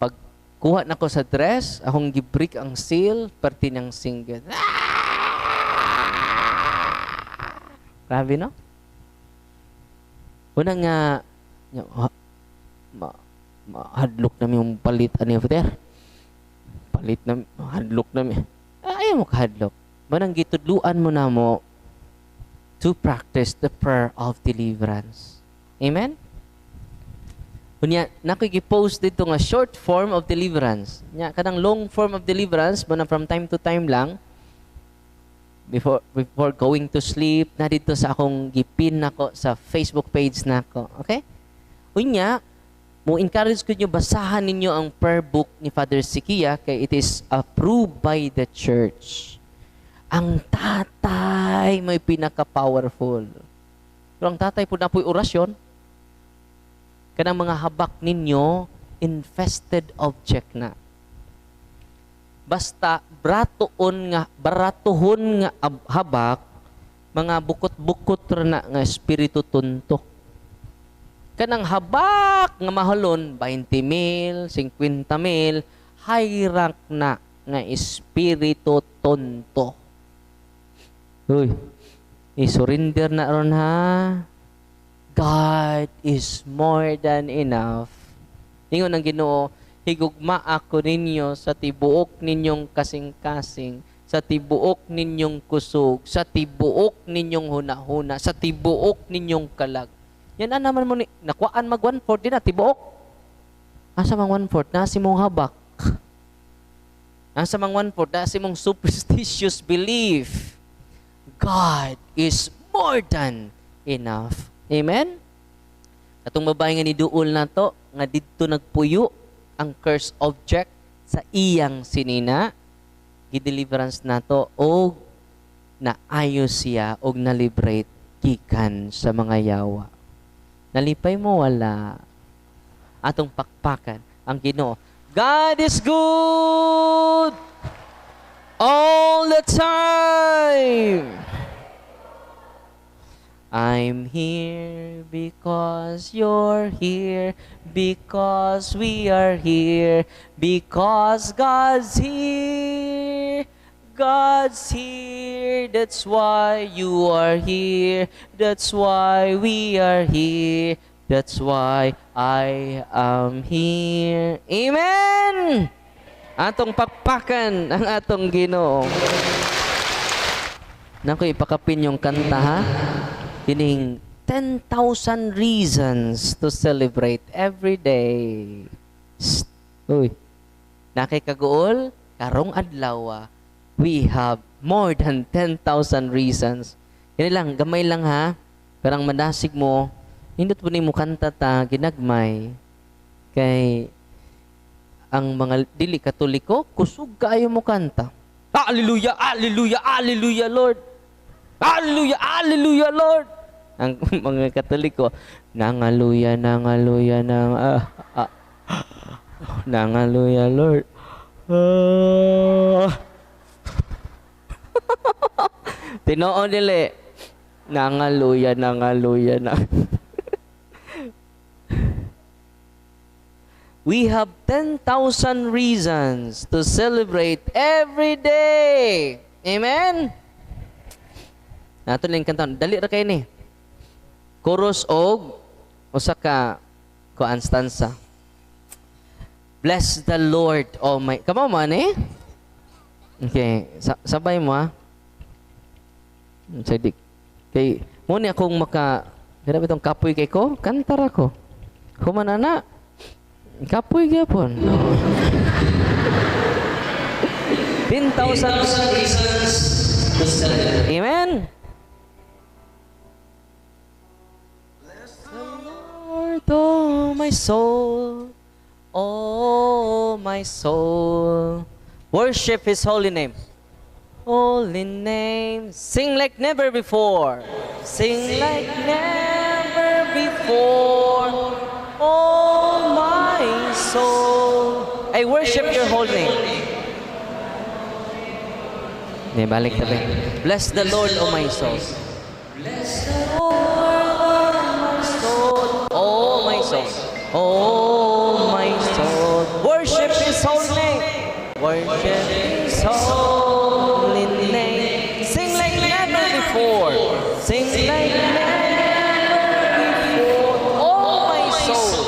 Pag kuha na ko sa dress, akong gibreak ang seal, parti ng single. Grabe, no? Una nga, hadlok namin yung palit. Ano yung there? Palit namin, hadlok namin. Ayaw mo kahadlok. Manang gitudluan mo na mo to practice the prayer of deliverance. Amen? Kunya, nakikipost dito nga short form of deliverance. Nya, kanang long form of deliverance, manang from time to time lang, before going to sleep, na dito sa akong gipin nako sa Facebook page nako. Okay? Kunya, mo encourage ko nyo, basahan ninyo ang prayer book ni Father Sikia kay it is approved by the church. Ang tatay may pinaka-powerful. Pero ang tatay po na po'y orasyon. Kanang mga habak ninyo, infested object na. Basta baratuhon nga habak, mga bukot-bukot na nga espiritu tuntok. Kanang habak nga mahalon, 20,000, 50,000, high rank na nga espiritu tonto. Uy, i-surrender na ron ha. God is more than enough. Ingon ang Ginoo, higugma ako ninyo sa tibuok ninyong kasing-kasing, sa tibuok ninyong kusog, sa tibuok ninyong hunahuna, sa tibuok ninyong kalag. Yan na naman mo ni, nakuhaan mag 1/4 din na, tibuok. Asa mang 1/4 na si mong habak. Asa mang 1/4 na si mong superstitious belief. God is more than enough. Amen? Atong babae nga ni duol na to, nga didto nagpuyo ang cursed object sa iyang sinina, gideliverance nato o naayos siya og na-liberate gikan sa mga yawa. Nalipay mo wala. Atong pakpakan ang Ginoo. God is good all the time. I'm here because you're here, because we are here, because God's here. God's here, that's why you are here, that's why we are here, that's why I am here. Amen! Atong pakpakan ang atong Ginoo. Naku, ipakapin yung kanta ha. Kining 10,000 reasons to celebrate every day. Uy, nakikaguol, karong adlaw, we have more than 10,000 reasons. Yan lang, gamay lang ha. Parang madasig mo, hindot po ni mo kanta ta, ginagmay. Kay, ang mga dili katoliko, kusog kayo mo kanta. Hallelujah, hallelujah, hallelujah, Lord. Hallelujah, hallelujah, Lord. Ang mga Katoliko, nangaluya, nangaluya, nangaluya, Lord. Tinoon nila, nangaluya, nangaluya, We have 10,000 reasons to celebrate every day. Amen? Nato lang kantaon. Dali ra kayo ni. Chorus og usa ka kuan stanza. Bless the Lord Almighty. Kamo man eh? Okay, sabay mo ha. Sadik. Kay mo ni akong grabe itong kapoy kay ko, kantar ako. Human ana. Kapoy gyapon. 10,000 reasons. Amen. Oh my soul, oh my soul, worship His holy name. Holy name, sing like never before, sing like never before. Oh my soul, I worship Your holy name. Balik tabi. Bless the Lord, oh my soul. Bless the Lord, oh my soul. Oh my soul, worship His holy name. Worship His holy name. Sing like never before. Sing like never before. Oh my soul,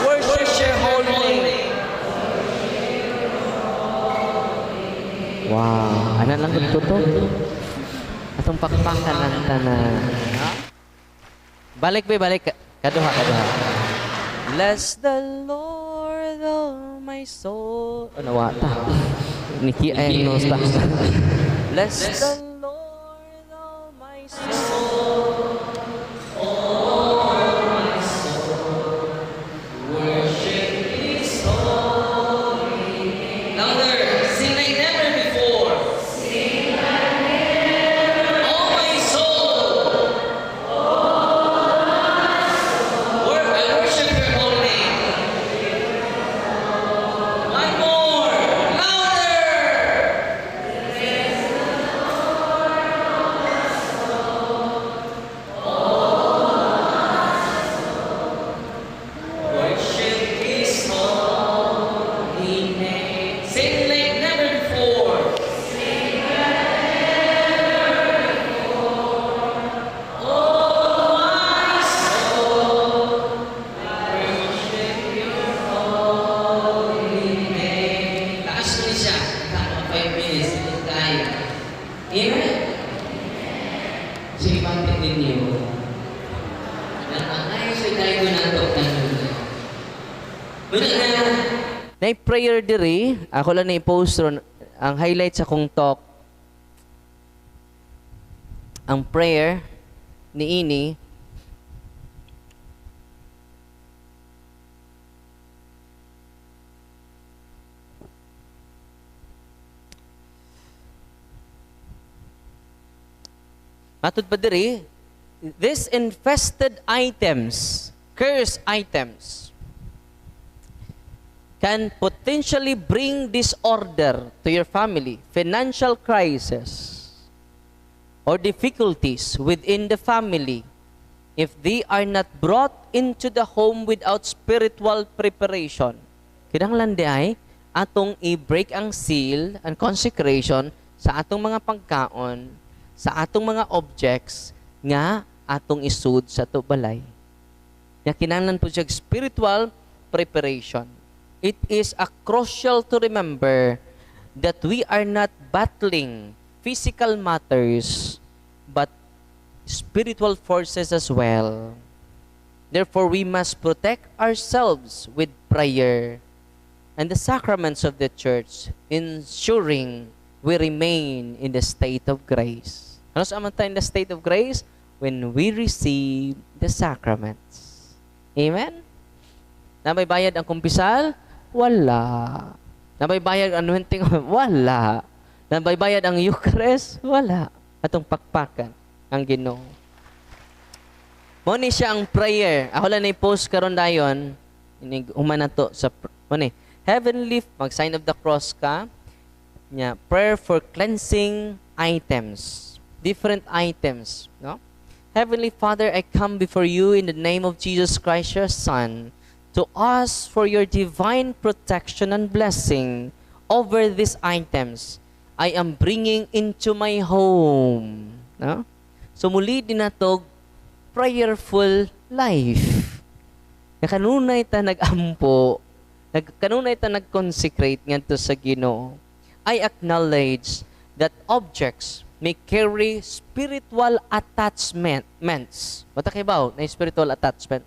worship Your holy name. Wow, ano lang ito to? Atong pakpakan ng tanan. Balik ba, balik. Kaduha. Bless the Lord, oh my soul. Ano wata? Niki ay nos ta. Bless the Lord, oh my soul. Oh my soul. Worship His holy name. Louder. Sing like never before. Sing like never. Oh my soul. I worship Your holy name. One more. Na prayer diri, ako lang na i-post ron, ang highlight sa kong talk, ang prayer ni ini, matud pa diri, this infested items, cursed items, can potentially bring disorder to your family, financial crisis, or difficulties within the family if they are not brought into the home without spiritual preparation. Kinahanglan di ay atong i-break ang seal and consecration sa atong mga pagkaon, sa atong mga objects nga atong isud sa to balay. Nga kinahanglan po siya spiritual preparation. It is a crucial to remember that we are not battling physical matters but spiritual forces as well. Therefore, we must protect ourselves with prayer and the sacraments of the church, ensuring we remain in the state of grace. Ano sa tayo in the state of grace? When we receive the sacraments. Amen? Na may bayad ang kumpisal? Wala. Na may bayad ang anointing? Wala. Na may bayad ang Eucharist? Wala. Atong pakpakan ang Ginoo. Mo ni siya ang prayer. Ako lang na-post karon dayon. Human na to sa mo ni. Heavenly, mag-sign of the cross ka. Nya, prayer for cleansing items. Different items, no? Heavenly Father, I come before you in the name of Jesus Christ, your Son, to ask for your divine protection and blessing over these items I am bringing into my home. No? So muli din natog prayerful life. Kanunay ta nag-ampo, kanunay ta nag-consecrate ngadto sa Ginoo. I acknowledge that objects may carry spiritual attachments. Matakibaw na spiritual attachment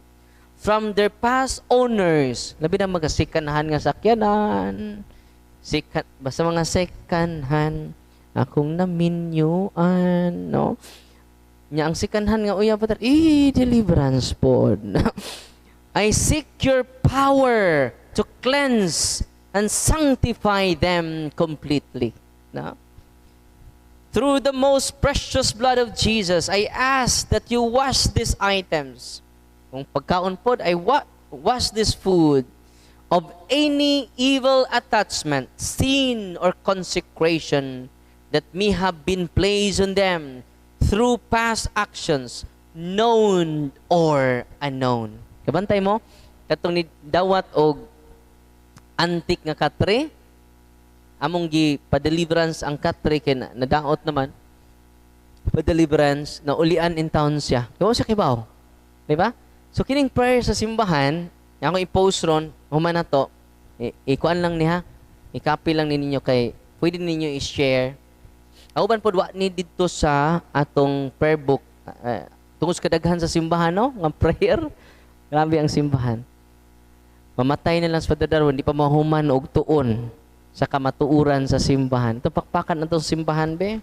from their past owners. Labi na magasikanhan nga sakyanan. Basta mga secondhand akong naminyuan, no? Nya ang secondhand nga uya patar, deliverance pod. I seek your power to cleanse and sanctify them completely. No? Through the most precious blood of Jesus, I ask that you wash these items. Kung pagkaon pod, I wash this food of any evil attachment, sin, or consecration that may have been placed on them through past actions, known or unknown. Kabantay mo, katong ni dawat og antik nga katre, among gi pa-deliverance ang katre kay nadaot naman. Pa-deliverance na ulian in town siya. Kawo siya kibaw. Di ba? So kining prayer sa simbahan, nga ako i-post ron, human na to, ikuan lang niya, i-copy lang ninyo kay, pwede ninyo i-share. Auban po, ni dito sa atong prayer book, tungos kadaghan sa simbahan, no? Nga prayer, grabe ang simbahan. Mamatay na lang sa padadarwan, di pa mahuman og tuon sa kamatuuran sa simbahan. Ito, pakpakan na ito sa simbahan, be.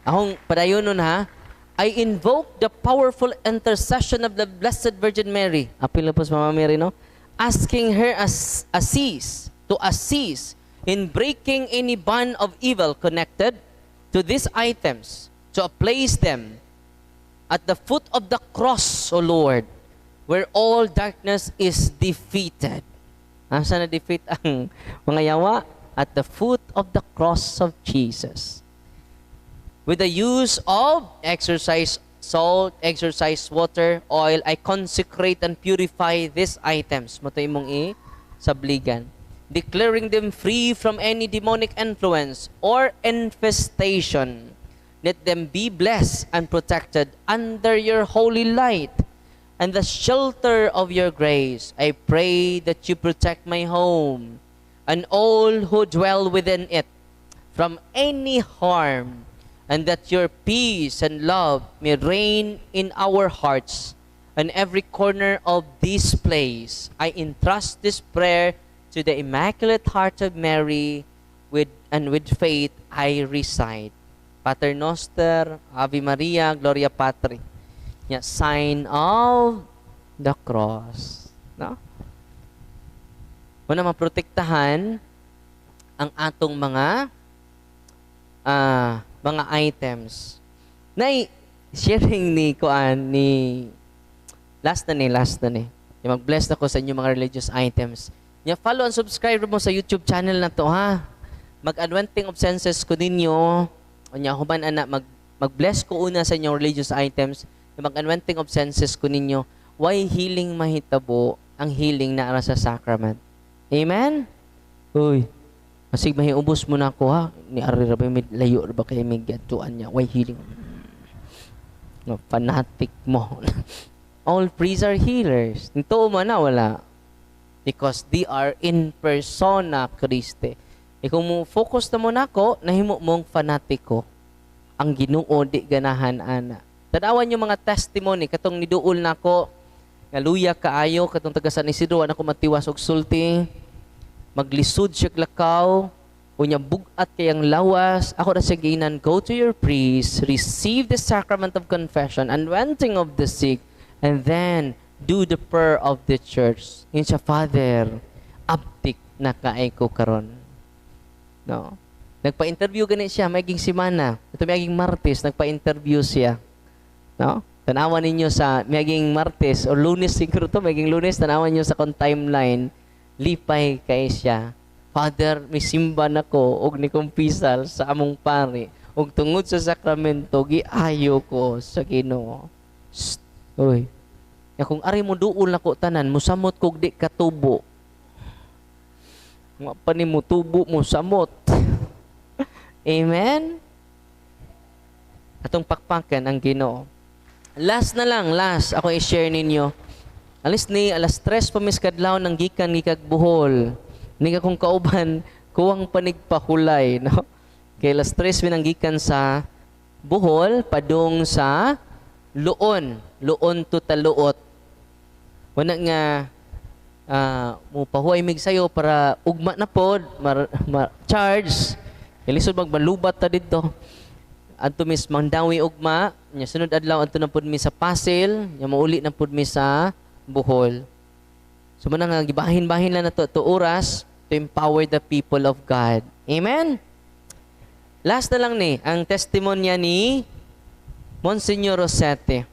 Akong padayon nun, ha? I invoke the powerful intercession of the Blessed Virgin Mary. Apil na po sa Mama Mary, no? Asking her to assist in breaking any bond of evil connected to these items, to place them at the foot of the cross, O Lord, where all darkness is defeated. Saan na-defeat ang mga yawa? At the foot of the cross of Jesus. With the use of exercise salt, exercise water, oil, I consecrate and purify these items. Matoy mong sabligan. Declaring them free from any demonic influence or infestation. Let them be blessed and protected under your holy light and the shelter of your grace. I pray that you protect my home and all who dwell within it from any harm, and that your peace and love may reign in our hearts and every corner of this place. I entrust this prayer to the Immaculate Heart of Mary, with faith I recite. Pater Noster, Ave Maria, Gloria Patri. Yeah, sign of the cross. No? Una, maprotektahan ang atong mga items. Sharing ni last na ni. Mag-bless na ko sa inyo mga religious items. Follow and subscribe mo sa YouTube channel na to, ha. Mag-anointing of senses ko ninyo. Human mag-bless ko una sa inyong religious items. Mag-anointing of senses ko ninyo. Why healing mahitabo ang healing na ara sa sacrament? Amen? Uy, masig mahiubos mo na ako, ha. Ni Ari Rabay, layo ba kayo may gatuan niya? Why healing? No, fanatic mo. All priests are healers. Ito man na wala. Because they are in persona Christi. Kung mo focus na mo na ako, nahimo mong fanatiko. Ang Ginoo di ganahan ana. Tanawan yung mga testimony katong niduol na ako, nga luya kaayo katong taga San Isidro ana ko matiwas og sulti. Maglisod siya lakaw, unya bugat kayang lawas. Ako na siya ginan, go to your priest, receive the sacrament of confession, anointing of the sick, and then do the prayer of the church. Yun siya, Father, abdik na kaay ko karon. No? Nagpa-interview ganit siya, maging simana. Ito maging Martes, nagpa-interview siya. No? Tanawan ninyo sa maging Martes or Lunes siguro to, maging Lunes, tanawan niyo sa timeline, lipay kay siya. Father, may simba na ko, og ni kumpisal sa among pari, og tungod sa sakramento, giayo ko sa Ginoo. Uy, kung ari mo duol na ko tanan, musamot kog di katubo. Nga pa ni mo tubo mo samot. Amen? Atong pakpakan ang Ginoo. Last na lang, ako i-share ninyo. Alas 3 pamiskadlaw ng gikan gikag Bohol. Ni akong kauban, kuwang panigpahulay, no? Kay alas 3 minanggikan sa Bohol, padung sa Luon to Taluot. Wala nga, mupahuay mig sayo para ugma na pod, charge. Ilisod magbalubat ta dito. Adto mis Mandawi ugma, nya sunod adlaw adto na pod mi sa Pasil, nya mauli na pod mi sa Bohol. So man nga gibahin-bahin lang na to oras to empower the people of God. Amen. Last na lang ni ang testimonya ni Monsignor Rosete.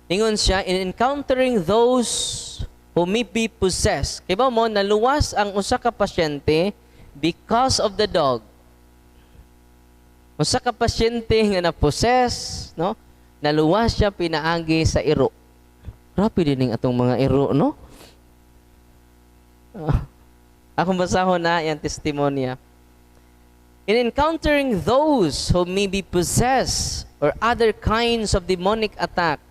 Ingon siya, in encountering those who may be possessed. Kaya ba mo, naluwas ang usa ka pasyente because of the dog. Usa ka pasyente nga na-possess, no? Naluwas siya pinaagi sa iro. Grabe din atong mga iro, no? Akong basahon na yung testimonya. In encountering those who may be possessed or other kinds of demonic attack,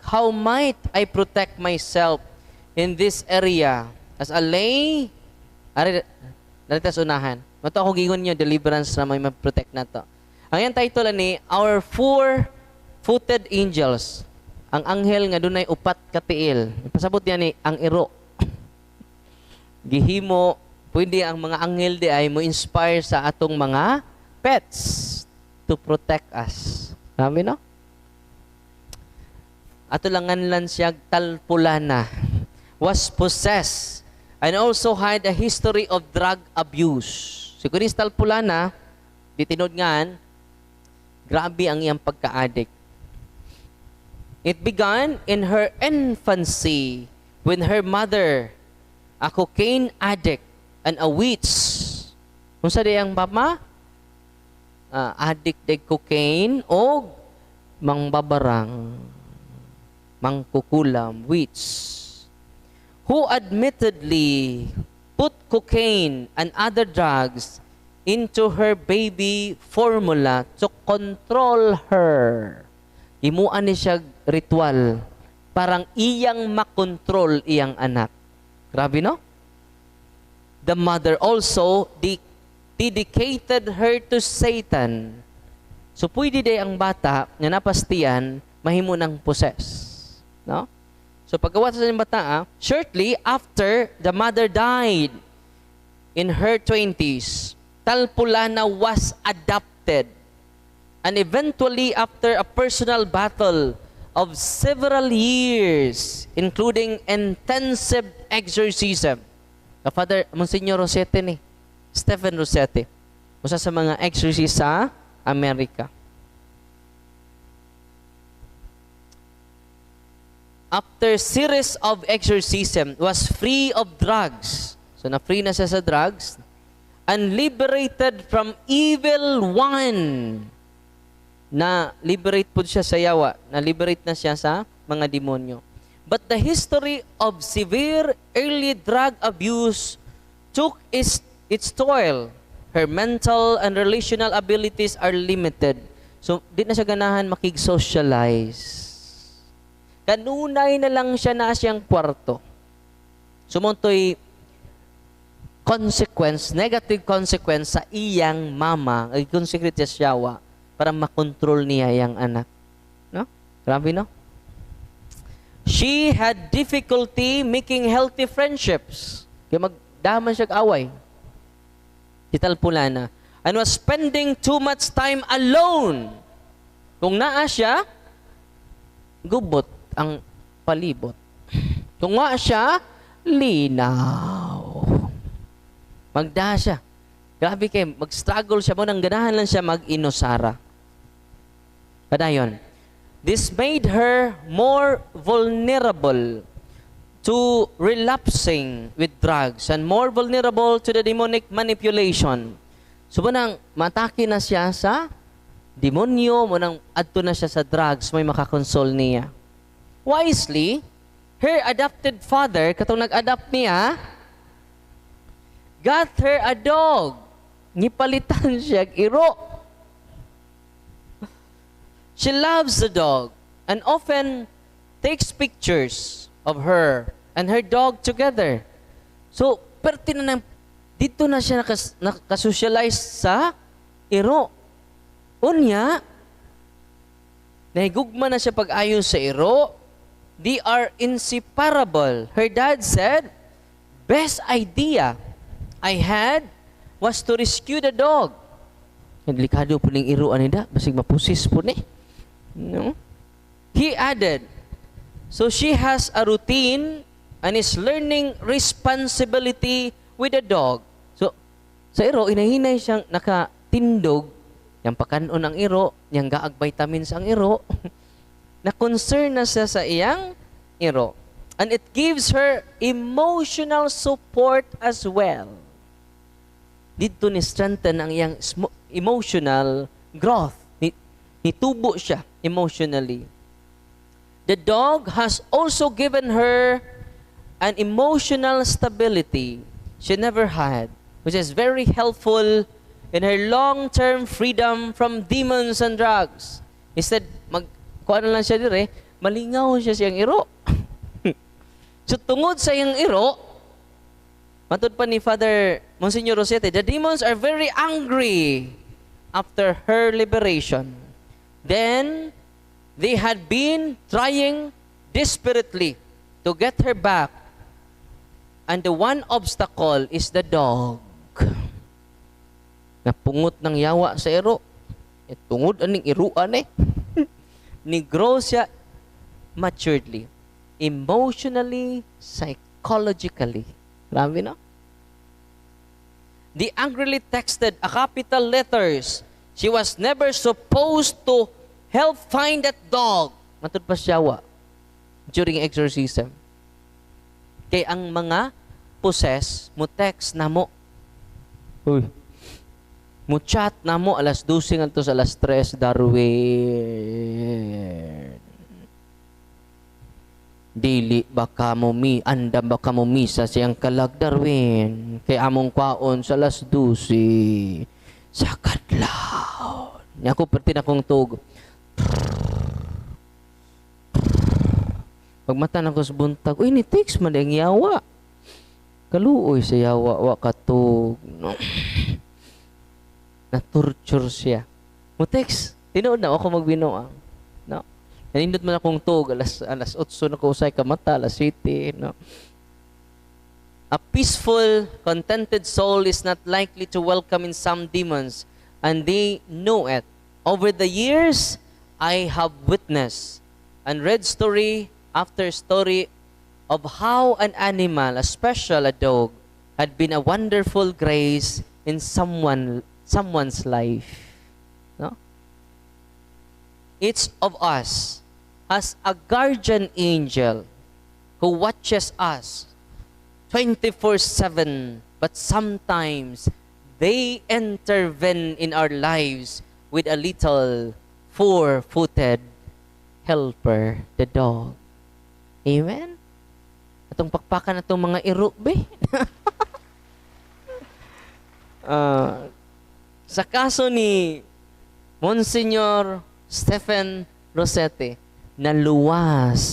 how might I protect myself in this area as a lay? Narita sa unahan. Mato ako gingon niyo, deliverance na may ma-protect na to. Ang yan title ni, Our Four-Footed Angels. Ang anghel nga dunay upat ka tiil. Pasabot niya ni, ang iro. Gihimo, pwede ang mga anghel di ay mo inspire sa atong mga pets to protect us. Sabi no? Ato langan siya Talpulana was possessed and also had a history of drug abuse. So kung Talpulana, ditinod ngan, grabe ang iyang pagka-addict. It began in her infancy when her mother, a cocaine addict and a witch. Kung sa diyang mama, addict de cocaine o mangbabarang, mangkukulam, witch, who admittedly put cocaine and other drugs into her baby formula to control her. Imuan ni siya ritual, parang iyang makontrol iyang anak. Grabe, no? The mother also dedicated her to Satan So pwede day ang bata nga napastian mahimo ng possess. No? So pagkawa sa bata, shortly after the mother died in her 20s, Talpulana was adopted. And eventually after a personal battle of several years, including intensive exorcism, Father Monsignor Rosete ni, Stephen Rosete, usa sa mga exorcist sa Amerika. After series of exorcism, was free of drugs. So na-free na siya sa drugs, and liberated from evil one. Na-liberate po siya sa yawa. Na-liberate na siya sa mga demonyo. But the history of severe early drug abuse took its toll. Her mental and relational abilities are limited. So, di na siya ganahan makig-socialize. Kanunay na lang siya na siyang kwarto. Sumuntoy consequence, negative consequence sa iyang mama, ay consequence sa yawa, para makontrol niya yung anak. No? Grabe, no? She had difficulty making healthy friendships. Kaya magdaman siya away. Si Talpulana. And was spending too much time alone. Kung naa siya, gubot ang palibot. Kung nga siya, linaw. Magda siya. Grabe kayo, mag-struggle siya mo, nang ganahan lang siya mag-inosara. Padayon, this made her more vulnerable to relapsing with drugs and more vulnerable to the demonic manipulation. So, munang matake na siya sa demonyo, munang adto na siya sa drugs, may makakonsol niya. Wisely, her adopted father, katong nag-adopt niya, got her a dog. Ngipalitan siya, iro. She loves the dog and often takes pictures of her and her dog together. So, perti na dito na siya nakasocialize sa iro. Unya, nahigugma na siya pag-ayon sa iro. They are inseparable. Her dad said, best idea I had was to rescue the dog. Delikado po ning iro anida, basig mapusis po ni. No? He added, so she has a routine and is learning responsibility with the dog. So, sa iro, inahinay siyang nakatindog, yung pakanon ang iro, yung gaag vitamins ang iro, na-concern na siya sa iyang iro. And it gives her emotional support as well. Dito ni strengthen ang iyang emotional growth. Nitubo siya emotionally. The dog has also given her an emotional stability she never had, which is very helpful in her long-term freedom from demons and drugs. Instead, kuha na lang siya dire, malingaw siya siyang iro. So, tungod sa iyang iro, matod pa ni Father Monsignor Rosete, the demons are very angry after her liberation. Then, they had been trying desperately to get her back. And the one obstacle is the dog. Napungot ng yawa sa iro. Tungod aning iruan eh. Ni-grow siya maturedly. Emotionally, psychologically. Grabe no? They angrily texted a capital letters. She was never supposed to help find that dog. Matod pa siya during exorcism. Kay ang mga possess, mo text na mo. Uy. Mo chat na mo alas 12 ngadto sa alas 3, Darwin. Dili baka mo andam baka mo misa siyang kalag, Darwin. Kay among kwaon sa alas 12 sa kadlaw. Nya ko perti na kong tug. Pagmata na ko sa buntag, uy, ni text man ang yawa. Kaluoy sa yawa, wa katug. No. Na-torture siya. Mo text, Tinuod na ako magbinuang. No? Nanindot man akong tug, alas 8 na ko usay ka mata, alas 7, no? A peaceful, contented soul is not likely to welcome in some demons, and they know it. Over the years, I have witnessed and read story after story of how an animal, especially a dog, had been a wonderful grace in someone's life. No? Each of us has a guardian angel who watches us 24/7, but sometimes they intervene in our lives with a little four-footed helper, the dog. Amen? Atong pakpakan na itong mga irubi. Sa kaso ni Monsignor Stephen Rosete, naluwas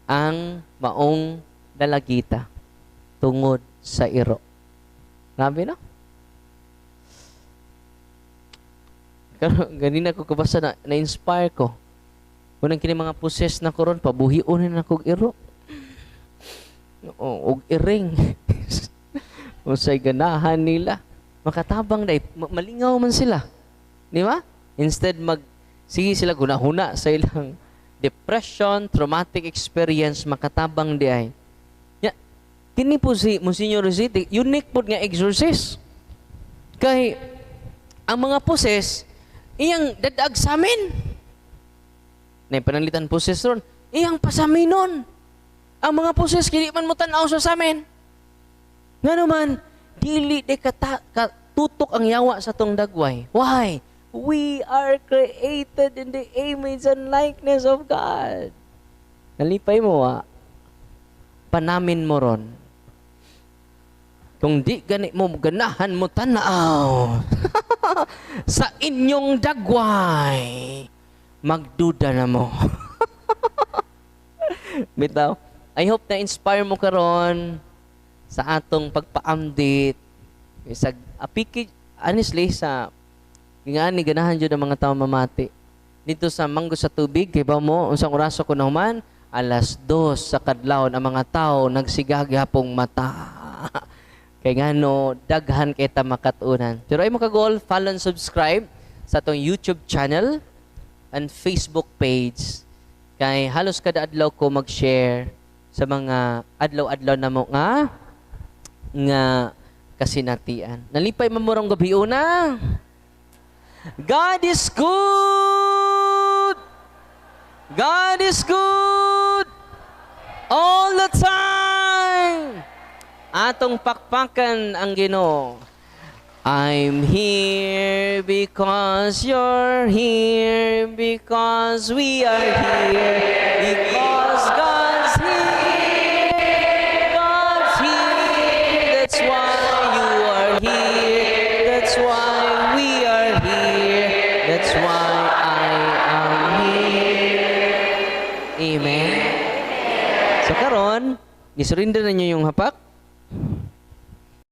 ang maong dalagita tungod sa iro. Grabe, no? Ganina ko kabasa na-inspire ko. Unang kini mga poses na koron, pabuhiunin na kong iro. Og iring. Usay ganahan nila. Makatabang na, malingaw man sila. Di ba? Instead sige sila gunahuna sa ilang depression, traumatic experience, makatabang di ay. Kini po si Monsignor Rosete, unique po nga exorcist. Kay, ang mga poses, iyang dadag sa amin. Na panalitan poses ron, iyang pasaminon. Ang mga poses, kini man mo tanaw sa amin. Nga naman, dili de katutok ang yawa sa tong dagway. Why? We are created in the image and likeness of God. Nalipay mo, panamin mo ron. Kung di gani mo, ganahan mo tanaw sa inyong dagway, magduda na mo. Bitaw, I hope na inspire mo karon sa atong pagpa-update. Sa apiki, honestly, sa ni ganahan dyan ang mga tao mamati. Dito sa Manggo sa Tubig, kay ba mo, unsang oraso ko na human, 2:00 sa kadlawon ang mga tao nagsigagi hapong mata. Kay ngano daghan kay ta makatunan. Pero ay mo ka-goal, follow and subscribe sa atong YouTube channel and Facebook page. Kay halos kada adlaw ko mag-share sa mga adlaw-adlaw na mo nga kasinatian. Nalipay mamurong gabi una. God is good. God is good all the time. Atong pakpakan ang Ginoo. I'm here because you're here, because we are here, because God's here. God's here. That's why you are here. That's why we are here. That's why I am here. Amen. So karon, gisurrender na niyo yung hapak.